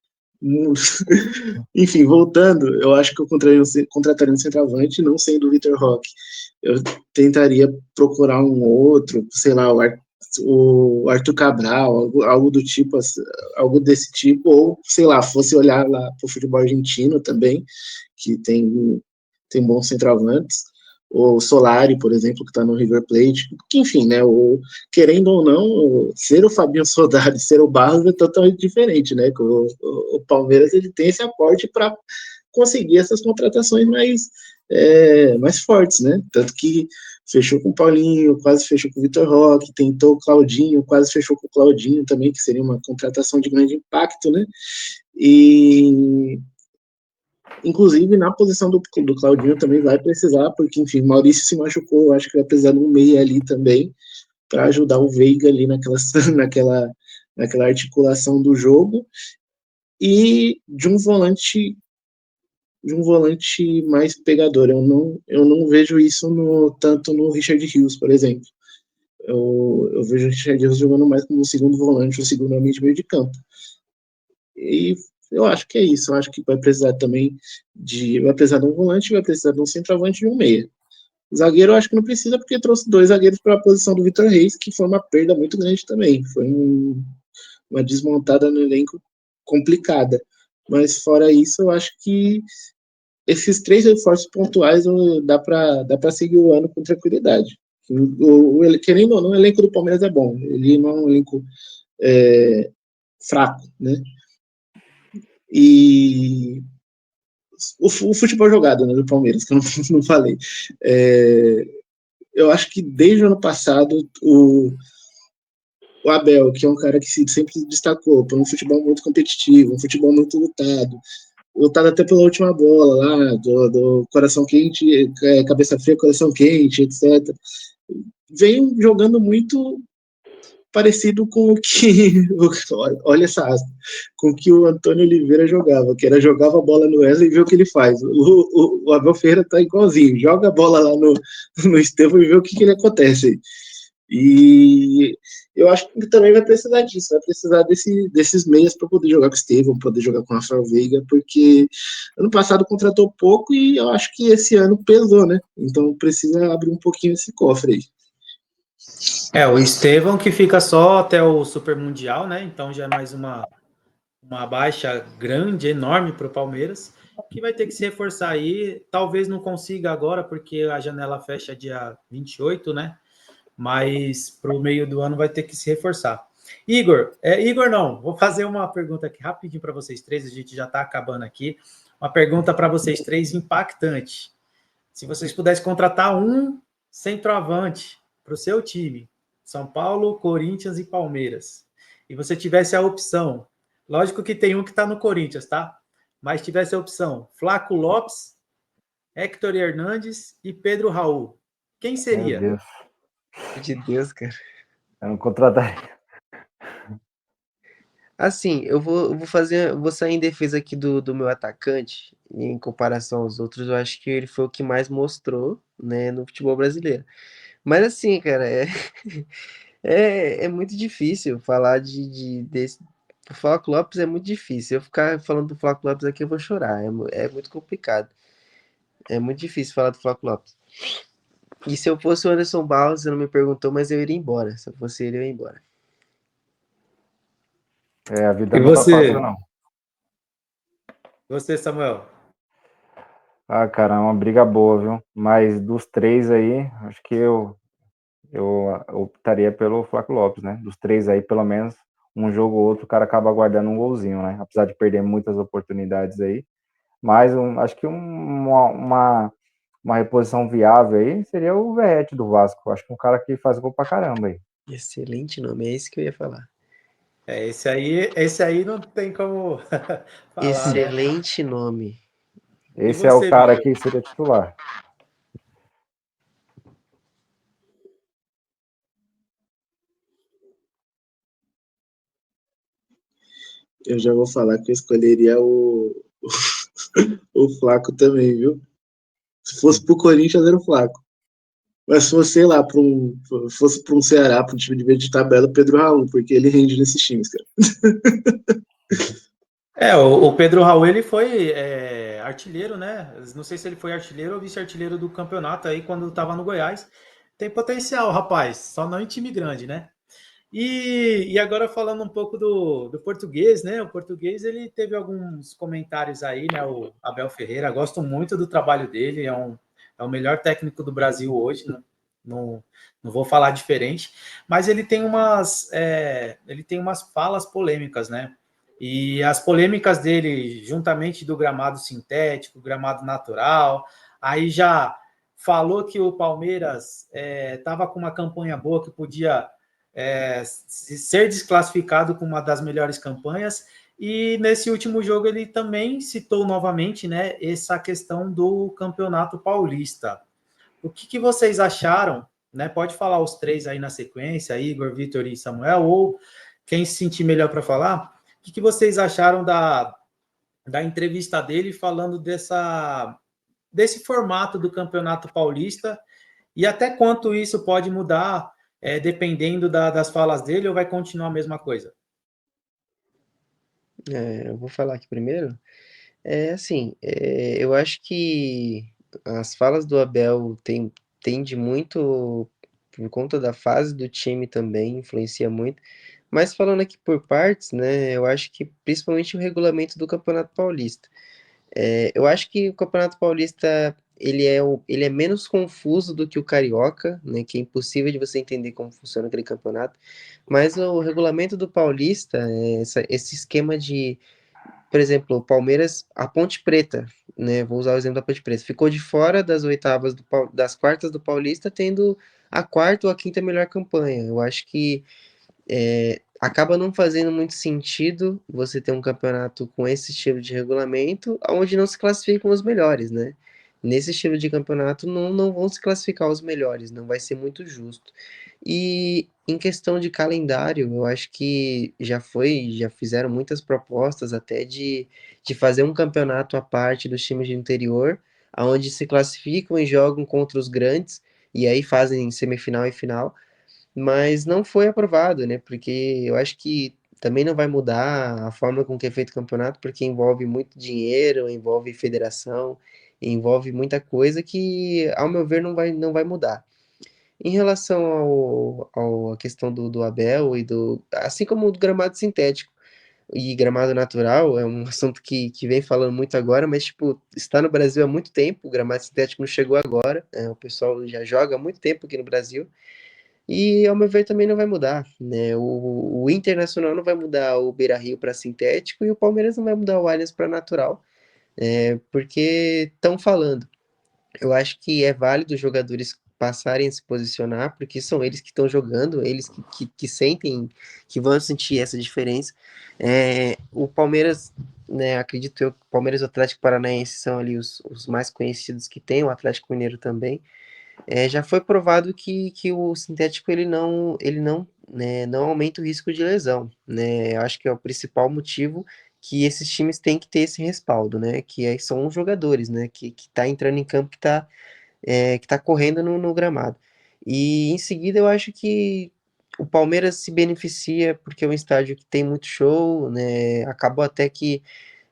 [SPEAKER 3] Enfim, voltando, eu acho que eu contrataria um centroavante, não sendo o Vitor Roque. Eu tentaria procurar um outro, sei lá, o Arthur Cabral, algo do tipo, algo desse tipo, ou, sei lá, fosse olhar lá para o futebol argentino também, que tem bons centroavantes, o Solari, por exemplo, que está no River Plate, que, enfim, né, querendo ou não, ser o Fabinho Soldado e ser o Barros é totalmente diferente, né, o Palmeiras ele tem esse aporte para conseguir essas contratações mais fortes, né, tanto que fechou com o Paulinho, quase fechou com o Vitor Roque, tentou o Claudinho, quase fechou com o Claudinho também, que seria uma contratação de grande impacto, né, e inclusive na posição do Claudinho também vai precisar, porque, enfim, Maurício se machucou, acho que vai precisar de um meia ali também, para ajudar o Veiga ali naquela articulação do jogo, e de um volante mais pegador. Eu não vejo isso tanto no Richard Rios, por exemplo. Eu vejo o Richard Rios jogando mais como um segundo volante, um segundo homem de meio de campo. E eu acho que é isso. Eu acho que vai precisar também vai precisar de um volante, vai precisar de um centroavante e um meia. Zagueiro eu acho que não precisa, porque trouxe 2 zagueiros para a posição do Vitor Reis, que foi uma perda muito grande também. Foi uma desmontada no elenco complicada. Mas fora isso, eu acho que esses 3 reforços pontuais dá para seguir o ano com tranquilidade. Querendo ou não, o elenco do Palmeiras é bom. Ele não é um elenco fraco, né? E o futebol jogado, né, do Palmeiras, que eu não falei. Eu acho que desde o ano passado, o Abel, que é um cara que sempre se destacou por um futebol muito competitivo, um futebol muito lutado até pela última bola lá, do coração quente, cabeça fria, coração quente, etc. Vem jogando muito parecido com o que, olha essa aspa, com o que o Antônio Oliveira jogava, que era jogava a bola no Wesley e ver o que ele faz. O Abel Ferreira tá igualzinho, joga a bola lá no Estevão e vê o que ele acontece. E eu acho que também vai precisar disso, vai precisar desses meias para poder jogar com o Estevão, poder jogar com o Rafael Veiga, porque ano passado contratou pouco e eu acho que esse ano pesou, né? Então precisa abrir um pouquinho esse cofre aí.
[SPEAKER 1] O Estevão que fica só até o Super Mundial, né? Então já é mais uma baixa grande, enorme para o Palmeiras, que vai ter que se reforçar aí. Talvez não consiga agora, porque a janela fecha dia 28, né? Mas para o meio do ano vai ter que se reforçar. Igor não, vou fazer uma pergunta aqui rapidinho para vocês três, a gente já está acabando aqui. Uma pergunta para vocês três impactante. Se vocês pudessem contratar um centroavante para o seu time, São Paulo, Corinthians e Palmeiras, e você tivesse a opção, lógico que tem um que está no Corinthians, tá? Mas tivesse a opção, Flaco Lopes, Héctor Hernandes e Pedro Raul, quem
[SPEAKER 4] Meu
[SPEAKER 1] seria?
[SPEAKER 4] Deus,
[SPEAKER 2] De Deus, cara.
[SPEAKER 4] eu não contrataria.
[SPEAKER 2] Assim, eu vou sair em defesa aqui do meu atacante, em comparação aos outros, eu acho que ele foi o que mais mostrou, né, no futebol brasileiro. Mas assim, cara, é muito difícil falar desse. O Flávio Lopes é muito difícil. Eu ficar falando do Flávio Lopes aqui, eu vou chorar. É muito complicado. É muito difícil falar do Flávio Lopes. E se eu fosse o Anderson Barros, você não me perguntou, mas eu iria embora. Se eu fosse ele, eu ia embora.
[SPEAKER 4] A vida
[SPEAKER 1] E
[SPEAKER 4] não tá fácil,
[SPEAKER 1] você?
[SPEAKER 4] não.
[SPEAKER 1] Você, Samuel?
[SPEAKER 4] Ah, cara, é uma briga boa, viu? Mas dos três aí, acho que eu optaria pelo Flaco Lopes, né? Dos três aí, pelo menos, um jogo ou outro, o cara acaba guardando um golzinho, né? Apesar de perder muitas oportunidades aí. Mas acho que uma reposição viável aí seria o Verratti do Vasco. Acho que um cara que faz gol pra caramba aí.
[SPEAKER 2] Excelente nome, é isso que eu ia falar.
[SPEAKER 1] Esse aí não tem como falar, né?
[SPEAKER 2] Excelente nome.
[SPEAKER 1] E
[SPEAKER 4] Esse é o
[SPEAKER 1] você,
[SPEAKER 4] cara
[SPEAKER 1] Vitor?
[SPEAKER 4] que seria titular.
[SPEAKER 3] Eu já vou falar que eu escolheria o Flaco também, viu? Se fosse pro Corinthians, era o Flaco. Mas se fosse, sei lá, fosse para um Ceará, para um time de meio de tabela, Pedro Raul, porque ele rende nesses times, cara.
[SPEAKER 1] O Pedro Raul, ele foi artilheiro, né? Não sei se ele foi artilheiro ou vice-artilheiro do campeonato aí quando estava no Goiás. Tem potencial, rapaz, só não em time grande, né? E agora falando um pouco do português, né? O português, ele teve alguns comentários aí, né? O Abel Ferreira, gosto muito do trabalho dele, é o melhor técnico do Brasil hoje, né? Não, não vou falar diferente, mas ele tem umas falas polêmicas, né? E as polêmicas dele, juntamente do gramado sintético, gramado natural, aí já falou que o Palmeiras estava com uma campanha boa, que podia ser desclassificado com uma das melhores campanhas. E nesse último jogo ele também citou novamente, né, essa questão do Campeonato Paulista. O que vocês acharam? Né? Pode falar os três aí na sequência, Igor, Vitor e Samuel, ou quem se sentir melhor para falar. O que vocês acharam da entrevista dele falando desse formato do Campeonato Paulista e até quanto isso pode mudar dependendo das falas dele ou vai continuar a mesma coisa?
[SPEAKER 2] Eu vou falar aqui primeiro. Eu acho que as falas do Abel tende muito por conta da fase do time também, influencia muito. Mas falando aqui por partes, né, eu acho que principalmente o regulamento do Campeonato Paulista. Eu acho que o Campeonato Paulista ele é menos confuso do que o Carioca, né, que é impossível de você entender como funciona aquele campeonato. Mas o regulamento do Paulista, esse esquema de, por exemplo, o Palmeiras, a Ponte Preta, né? Vou usar o exemplo da Ponte Preta, ficou de fora das oitavas das quartas do Paulista, tendo a quarta ou a quinta melhor campanha. Eu acho que acaba não fazendo muito sentido você ter um campeonato com esse estilo de regulamento, onde não se classificam os melhores, né? Nesse estilo de campeonato não vão se classificar os melhores, não vai ser muito justo. E em questão de calendário, eu acho que já fizeram muitas propostas até de fazer um campeonato à parte dos times de interior, onde se classificam e jogam contra os grandes, e aí fazem semifinal e final, mas não foi aprovado, né? Porque eu acho que também não vai mudar a forma com que é feito o campeonato, porque envolve muito dinheiro, envolve federação, envolve muita coisa que, ao meu ver, não vai mudar. Em relação à questão do Abel e assim como o do gramado sintético e gramado natural, é um assunto que vem falando muito agora, mas, tipo, está no Brasil há muito tempo, o gramado sintético não chegou agora, o pessoal já joga há muito tempo aqui no Brasil, e, ao meu ver, também não vai mudar, né? O Internacional não vai mudar o Beira-Rio para sintético e o Palmeiras não vai mudar o Allianz para natural, porque estão falando. Eu acho que é válido os jogadores passarem a se posicionar, porque são eles que estão jogando, eles que sentem, que vão sentir essa diferença. O Palmeiras, né, acredito eu que o Palmeiras e o Atlético Paranaense são ali os mais conhecidos que tem, o Atlético Mineiro também. Já foi provado que o sintético ele não, né, não aumenta o risco de lesão, né? Eu acho que é o principal motivo que esses times têm que ter esse respaldo, né? São os jogadores, né? Que tá entrando em campo, que tá correndo no gramado. E em seguida eu acho que o Palmeiras se beneficia porque é um estádio que tem muito show, né? Acabou até que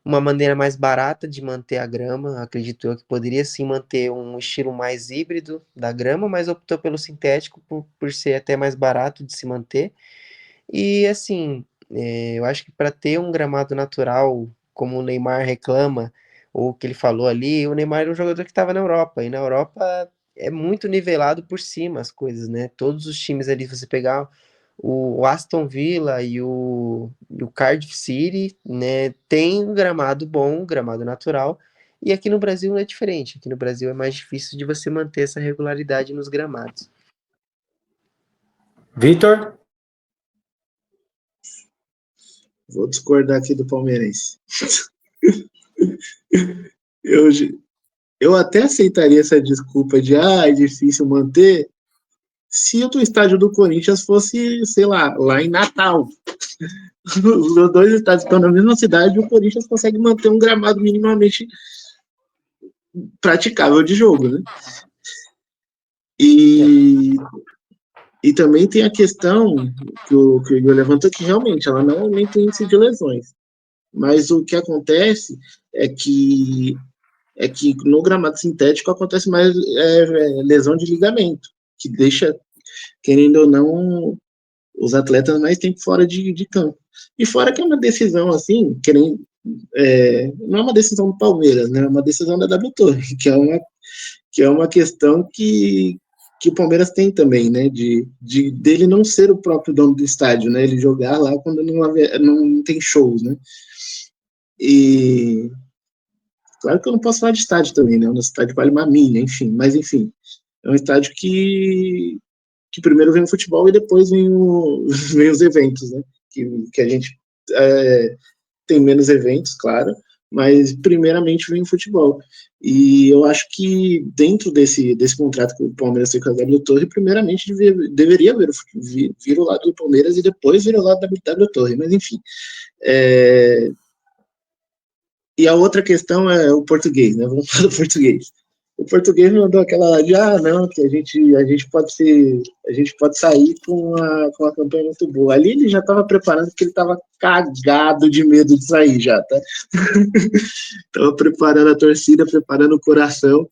[SPEAKER 2] uma maneira mais barata de manter a grama. Acredito eu que poderia sim manter um estilo mais híbrido da grama, mas optou pelo sintético por ser até mais barato de se manter. E assim, eu acho que para ter um gramado natural, como o Neymar reclama, ou o que ele falou ali, o Neymar era um jogador que estava na Europa, e na Europa é muito nivelado por cima as coisas, né? Todos os times ali, se você pegar o Aston Villa e o Cardiff City, né, tem um gramado bom, um gramado natural, e aqui no Brasil não é diferente. Aqui no Brasil é mais difícil de você manter essa regularidade nos gramados.
[SPEAKER 1] Vitor?
[SPEAKER 3] Vou discordar aqui do palmeirense. Eu, eu até aceitaria essa desculpa de é difícil manter, se o estádio do Corinthians fosse, sei lá em Natal. Os dois estádios estão na mesma cidade e o Corinthians consegue manter um gramado minimamente praticável de jogo, né? E, e também tem a questão que o Igor levantou, que realmente ela não aumenta o índice de lesões. Mas o que acontece é que no gramado sintético acontece mais lesão de ligamento, que deixa, querendo ou não, os atletas mais tempo fora de campo. E fora que é uma decisão assim, não é uma decisão do Palmeiras, né? É uma decisão da W Torre, que é uma questão que o Palmeiras tem também, né? Dele não ser o próprio dono do estádio, né? Ele jogar lá quando não tem shows, né? E claro que eu não posso falar de estádio também, né? O nosso estádio vale uma milha, enfim. Mas enfim, é um estádio que primeiro vem o futebol e depois vem os eventos, né? Que a gente tem menos eventos, claro, mas primeiramente vem o futebol. E eu acho que dentro desse contrato que o Palmeiras tem com a W Torre, primeiramente deveria vir o lado do Palmeiras e depois vir o lado da W Torre, mas enfim. E a outra questão é o português, né? Vamos falar do português. O português mandou aquela lá de não, que a gente pode sair com uma campanha muito boa. Ali ele já estava preparando, porque ele estava cagado de medo de sair já, tá? Estava preparando a torcida, preparando o coração,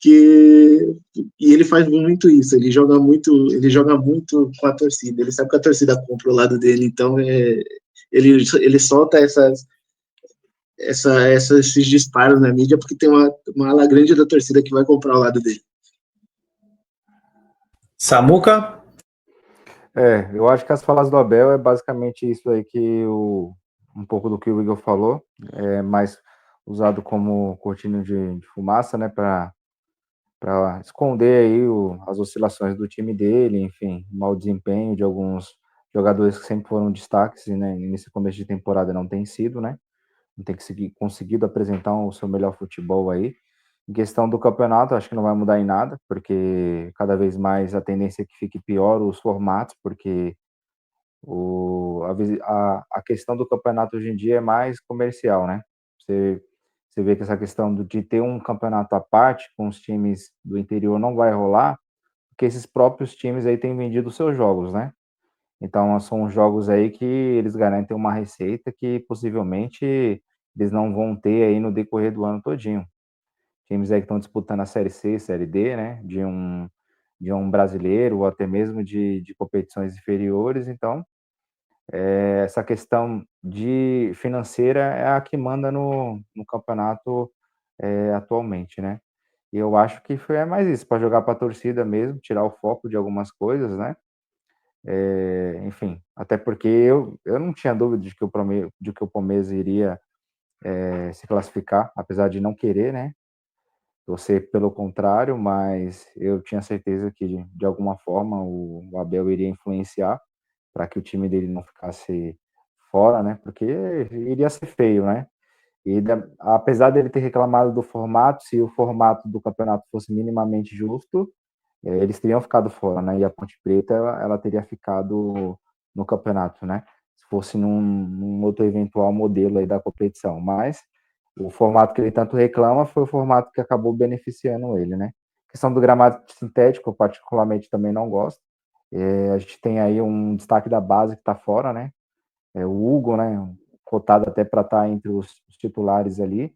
[SPEAKER 3] e ele faz muito isso, ele joga muito com a torcida, ele sabe que a torcida compra o lado dele, então ele solta esses disparos na mídia porque tem uma ala grande da torcida que vai comprar o lado dele.
[SPEAKER 1] Samuca?
[SPEAKER 4] Eu acho que as falas do Abel é basicamente isso aí um pouco do que o Igor falou, mais usado como cortina de fumaça, né, para esconder aí as oscilações do time dele, enfim, o mau desempenho de alguns jogadores que sempre foram destaques, né, nesse começo de temporada não tem sido, né, não tem conseguido apresentar o seu melhor futebol aí. Em questão do campeonato, acho que não vai mudar em nada, porque cada vez mais a tendência é que fique pior os formatos, porque a questão do campeonato hoje em dia é mais comercial, né? Você vê que essa questão de ter um campeonato à parte com os times do interior não vai rolar, porque esses próprios times aí têm vendido seus jogos, né? Então, são jogos aí que eles garantem uma receita que possivelmente eles não vão ter aí no decorrer do ano todinho. Times aí que estão disputando a Série C, Série D, né? De um brasileiro ou até mesmo de competições inferiores. Então, essa questão de financeira é a que manda no campeonato atualmente, né? E eu acho que foi mais isso, para jogar para a torcida mesmo, tirar o foco de algumas coisas, né? Enfim, até porque eu não tinha dúvida de que o Palmeiras iria se classificar, apesar de não querer, né? Torcer pelo contrário, mas eu tinha certeza que de alguma forma o Abel iria influenciar para que o time dele não ficasse fora, né? Porque iria ser feio, né? E apesar dele ter reclamado do formato, se o formato do campeonato fosse minimamente justo, eles teriam ficado fora, né? E a Ponte Preta ela teria ficado no campeonato, né? Se fosse num outro eventual modelo aí da competição. Mas o formato que ele tanto reclama foi o formato que acabou beneficiando ele, né? A questão do gramado sintético, eu particularmente também não gosto. A gente tem aí um destaque da base que está fora, né? O Hugo, né? Cotado até para estar entre os titulares ali.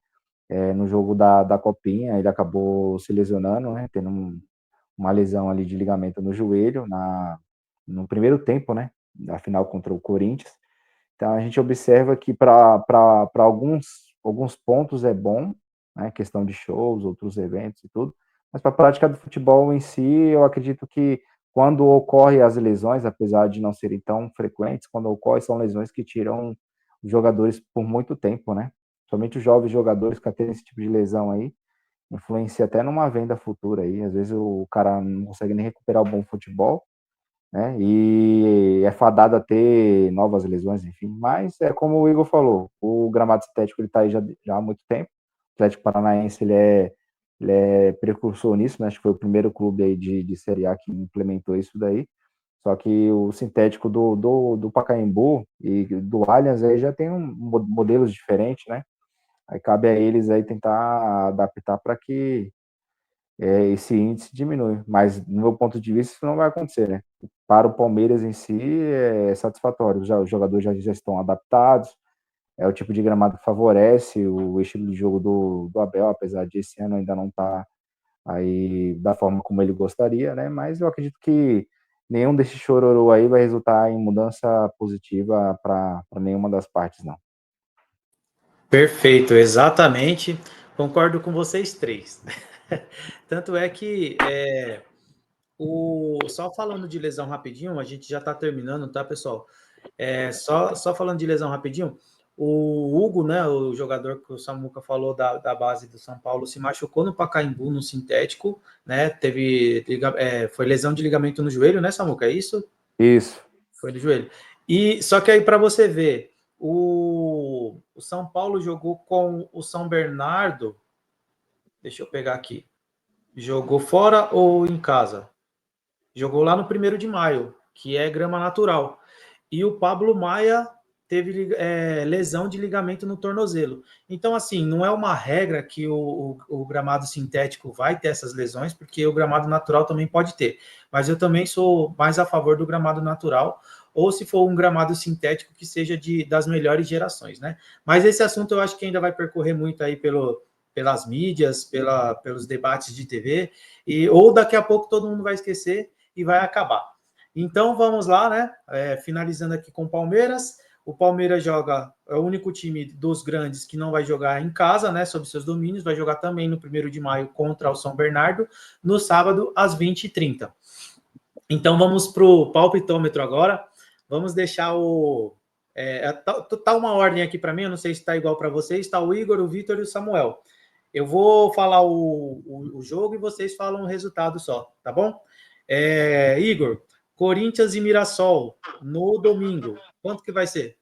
[SPEAKER 4] No jogo da Copinha, ele acabou se lesionando, né? Tendo uma lesão ali de ligamento no joelho no primeiro tempo, né? Da final contra o Corinthians. Então a gente observa que para alguns pontos é bom, né? Questão de shows, outros eventos e tudo, mas para a prática do futebol em si, eu acredito que quando ocorrem as lesões, apesar de não serem tão frequentes, quando ocorrem são lesões que tiram os jogadores por muito tempo, né? Somente os jovens jogadores que têm esse tipo de lesão aí, influencia até numa venda futura aí. Às vezes o cara não consegue nem recuperar o bom futebol, né? E é fadado a ter novas lesões, enfim. Mas é como o Igor falou, o gramado sintético ele está aí já há muito tempo. O Atlético Paranaense ele é precursor nisso, né? Acho que foi o primeiro clube aí de Série A que implementou isso daí. Só que o sintético do Pacaembu e do Allianz aí já tem modelos diferentes, né? Aí cabe a eles aí tentar adaptar para que esse índice diminui. Mas, no meu ponto de vista, isso não vai acontecer, né? Para o Palmeiras em si, é satisfatório. Os jogadores já estão adaptados, é o tipo de gramado que favorece o estilo de jogo do Abel, apesar de esse ano ainda não estar aí da forma como ele gostaria, né? Mas eu acredito que nenhum desses chororô aí vai resultar em mudança positiva para nenhuma das partes, não.
[SPEAKER 1] Perfeito, exatamente. Concordo com vocês três. Tanto é que só falando de lesão rapidinho, a gente já está terminando, tá, pessoal? Só falando de lesão rapidinho, o Hugo, né, o jogador que o Samuca falou da base do São Paulo, se machucou no Pacaembu, no sintético, né? Foi lesão de ligamento no joelho, né, Samuca? É isso?
[SPEAKER 4] Isso.
[SPEAKER 1] Foi no joelho. E só que aí para você ver, o São Paulo jogou com o São Bernardo. Deixa eu pegar aqui. Jogou fora ou em casa? Jogou lá no 1º de maio, que é grama natural. E o Pablo Maia teve lesão de ligamento no tornozelo. Então, assim, não é uma regra que o gramado sintético vai ter essas lesões, porque o gramado natural também pode ter. Mas eu também sou mais a favor do gramado natural, ou se for um gramado sintético que seja das melhores gerações, né? Mas esse assunto eu acho que ainda vai percorrer muito aí pelas mídias, pelos debates de TV, ou daqui a pouco todo mundo vai esquecer e vai acabar. Então vamos lá, né? Finalizando aqui com o Palmeiras. O Palmeiras é o único time dos grandes que não vai jogar em casa, né? Sob seus domínios, vai jogar também no 1º de maio contra o São Bernardo, no sábado, às 20h30. Então vamos para o palpitômetro agora. Vamos deixar tá uma ordem aqui para mim, eu não sei se está igual para vocês, está o Igor, o Vitor e o Samuel. Eu vou falar o jogo e vocês falam o resultado só, tá bom? Igor, Corinthians e Mirassol no domingo. Quanto que vai ser?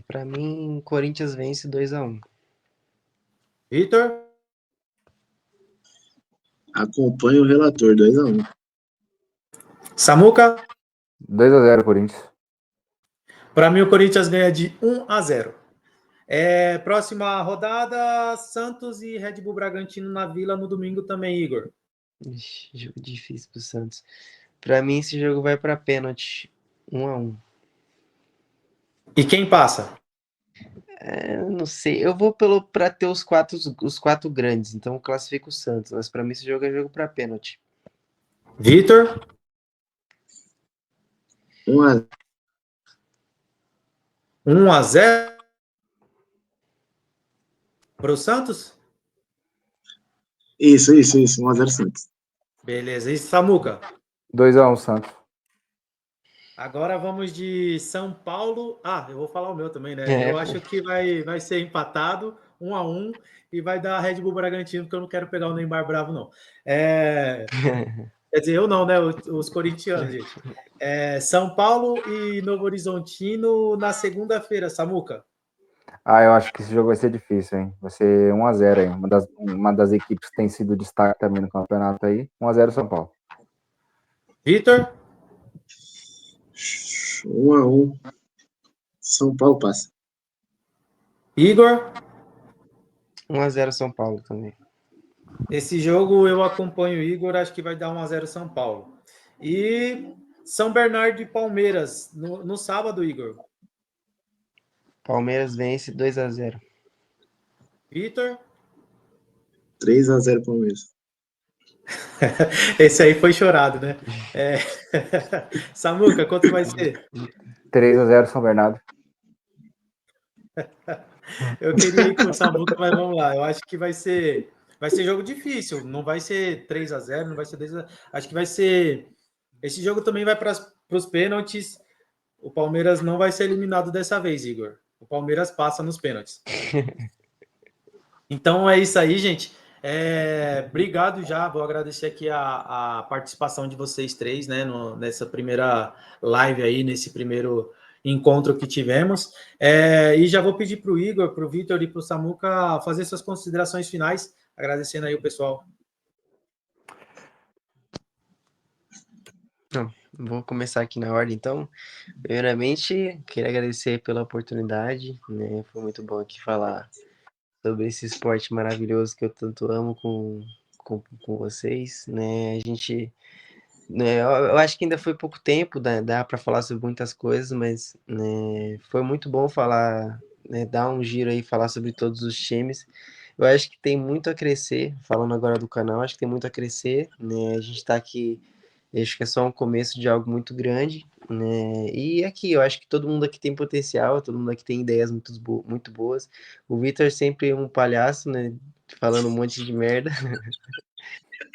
[SPEAKER 2] Para mim, o Corinthians vence 2-1.
[SPEAKER 1] Vitor?
[SPEAKER 3] Acompanha o relator, 2-1.
[SPEAKER 1] Samuca?
[SPEAKER 4] 2-0 Corinthians.
[SPEAKER 1] Para mim, o Corinthians ganha de 1-0. Próxima rodada, Santos e Red Bull Bragantino na Vila no domingo também, Igor.
[SPEAKER 2] Ixi, jogo difícil pro Santos. Pra mim, esse jogo vai pra pênalti. 1-1.
[SPEAKER 1] E quem passa?
[SPEAKER 2] Eu não sei. Eu vou pra ter os quatro grandes. Então eu classifico o Santos. Mas pra mim, esse jogo é jogo pra pênalti.
[SPEAKER 1] Vitor?
[SPEAKER 3] 1-0.
[SPEAKER 1] 1-0 para o Santos?
[SPEAKER 3] Isso. 1-0 Santos.
[SPEAKER 1] Beleza. E Samuca?
[SPEAKER 4] 2-1 Santos.
[SPEAKER 1] Agora vamos de São Paulo. Ah, eu vou falar o meu também, né?
[SPEAKER 2] É,
[SPEAKER 1] Eu
[SPEAKER 2] pô.
[SPEAKER 1] acho que vai ser empatado, 1-1, e vai dar Red Bull Bragantino, porque eu não quero pegar o Neymar bravo, não. Quer dizer, eu não, né? Os corintianos, gente. São Paulo e Novo Horizontino na segunda-feira, Samuca.
[SPEAKER 4] Eu acho que esse jogo vai ser difícil, hein? Vai ser 1-0 aí. Uma das equipes que tem sido destaque também no campeonato aí. 1-0 São Paulo.
[SPEAKER 1] Vitor?
[SPEAKER 3] 1-1. São Paulo passa.
[SPEAKER 1] Igor?
[SPEAKER 2] 1-0 São Paulo também.
[SPEAKER 1] Esse jogo eu acompanho o Igor, acho que vai dar 1-0 São Paulo. E São Bernardo e Palmeiras, no sábado, Igor.
[SPEAKER 2] Palmeiras vence 2-0.
[SPEAKER 1] Vitor?
[SPEAKER 3] 3-0 Palmeiras.
[SPEAKER 1] Esse aí foi chorado, né? Samuca, quanto vai ser?
[SPEAKER 4] 3-0 São Bernardo.
[SPEAKER 1] Eu queria ir com o Samuca, mas vamos lá. Eu acho que vai ser jogo difícil. Não vai ser 3-0, não vai ser 2-0. Acho que vai ser. Esse jogo também vai para os pênaltis. O Palmeiras não vai ser eliminado dessa vez, Igor. O Palmeiras passa nos pênaltis. Então é isso aí, gente. Obrigado já. Vou agradecer aqui a participação de vocês três, né? Nessa primeira live aí, nesse primeiro encontro que tivemos. E já vou pedir para o Igor, para o Vitor e para o Samuca fazer suas considerações finais, agradecendo aí o pessoal.
[SPEAKER 2] Vou começar aqui na ordem, então. Primeiramente, queria agradecer pela oportunidade, né? Foi muito bom aqui falar sobre esse esporte maravilhoso que eu tanto amo com vocês, né? A gente, né, eu acho que ainda foi pouco tempo, dá para falar sobre muitas coisas, mas né, foi muito bom falar, né, dar um giro aí, falar sobre todos os times. Eu acho que tem muito a crescer, falando agora do canal, acho que tem muito a crescer, né? A gente está aqui, acho que é só um começo de algo muito grande, né? E aqui, eu acho que todo mundo aqui tem potencial, todo mundo aqui tem ideias muito boas. O Vitor sempre um palhaço, né? Falando um monte de merda.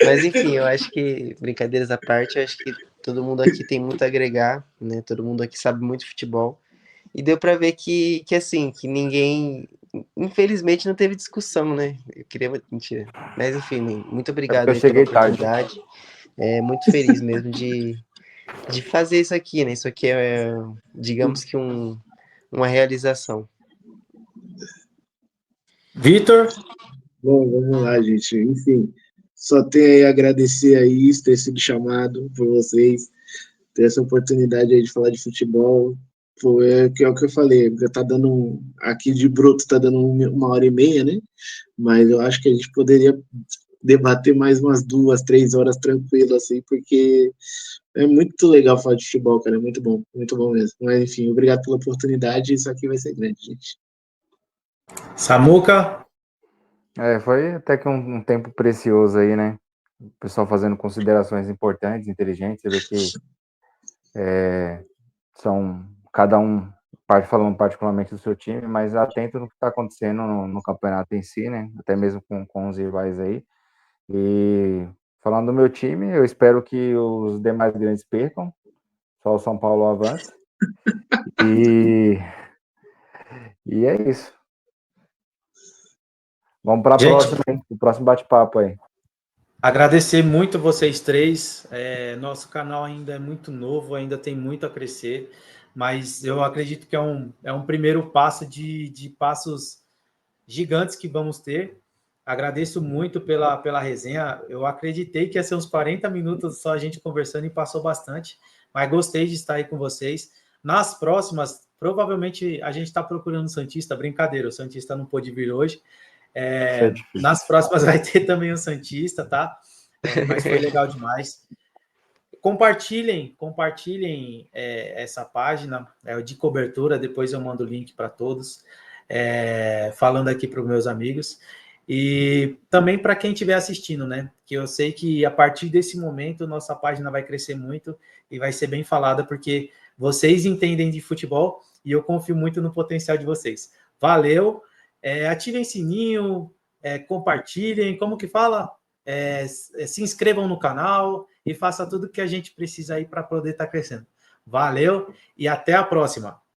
[SPEAKER 2] Mas enfim, eu acho que, brincadeiras à parte, eu acho que todo mundo aqui tem muito a agregar, né? Todo mundo aqui sabe muito futebol. E deu para ver que assim, que ninguém, infelizmente, não teve discussão, né? Eu queria, mentira. Mas enfim, muito
[SPEAKER 4] É porque
[SPEAKER 2] obrigado
[SPEAKER 4] eu
[SPEAKER 2] aí pela
[SPEAKER 4] cheguei tarde.
[SPEAKER 2] oportunidade. Muito feliz mesmo de fazer isso aqui, né? Isso aqui é, digamos que uma realização.
[SPEAKER 1] Vitor?
[SPEAKER 3] Bom, vamos lá, gente. Enfim, só tenho aí a agradecer aí ter sido chamado por vocês, ter essa oportunidade aí de falar de futebol. Pô, é o que eu falei, tá dando aqui de bruto tá dando 1h30, né? Mas eu acho que a gente poderia debater mais umas 2, 3 horas tranquilo, assim, porque é muito legal falar de futebol, cara, é muito bom mesmo. Mas enfim, obrigado pela oportunidade, isso aqui vai ser grande, gente.
[SPEAKER 1] Samuca?
[SPEAKER 4] Foi até que um tempo precioso aí, né? O pessoal fazendo considerações importantes, inteligentes, você vê que são cada um falando particularmente do seu time, mas atento no que está acontecendo no campeonato em si, né? Até mesmo com os rivais aí. E falando do meu time, eu espero que os demais grandes percam, só o São Paulo avance. E é isso. Vamos para a próxima, hein? O próximo bate-papo aí.
[SPEAKER 1] Agradecer muito vocês três. Nosso canal ainda é muito novo, ainda tem muito a crescer, mas eu acredito que é um primeiro passo de passos gigantes que vamos ter. Agradeço muito pela resenha. Eu acreditei que ia ser uns 40 minutos só a gente conversando e passou bastante, mas gostei de estar aí com vocês. Nas próximas, provavelmente a gente está procurando o Santista, brincadeira, o Santista não pôde vir hoje. Nas próximas vai ter também o Santista, tá? mas foi legal demais. Compartilhem essa página de cobertura, depois eu mando o link para todos, falando aqui para os meus amigos. E também para quem estiver assistindo, né? Que eu sei que a partir desse momento nossa página vai crescer muito e vai ser bem falada, porque vocês entendem de futebol e eu confio muito no potencial de vocês. Valeu! Ativem sininho, compartilhem, como que fala? Se inscrevam no canal e faça tudo que a gente precisa aí para poder estar crescendo. Valeu e até a próxima!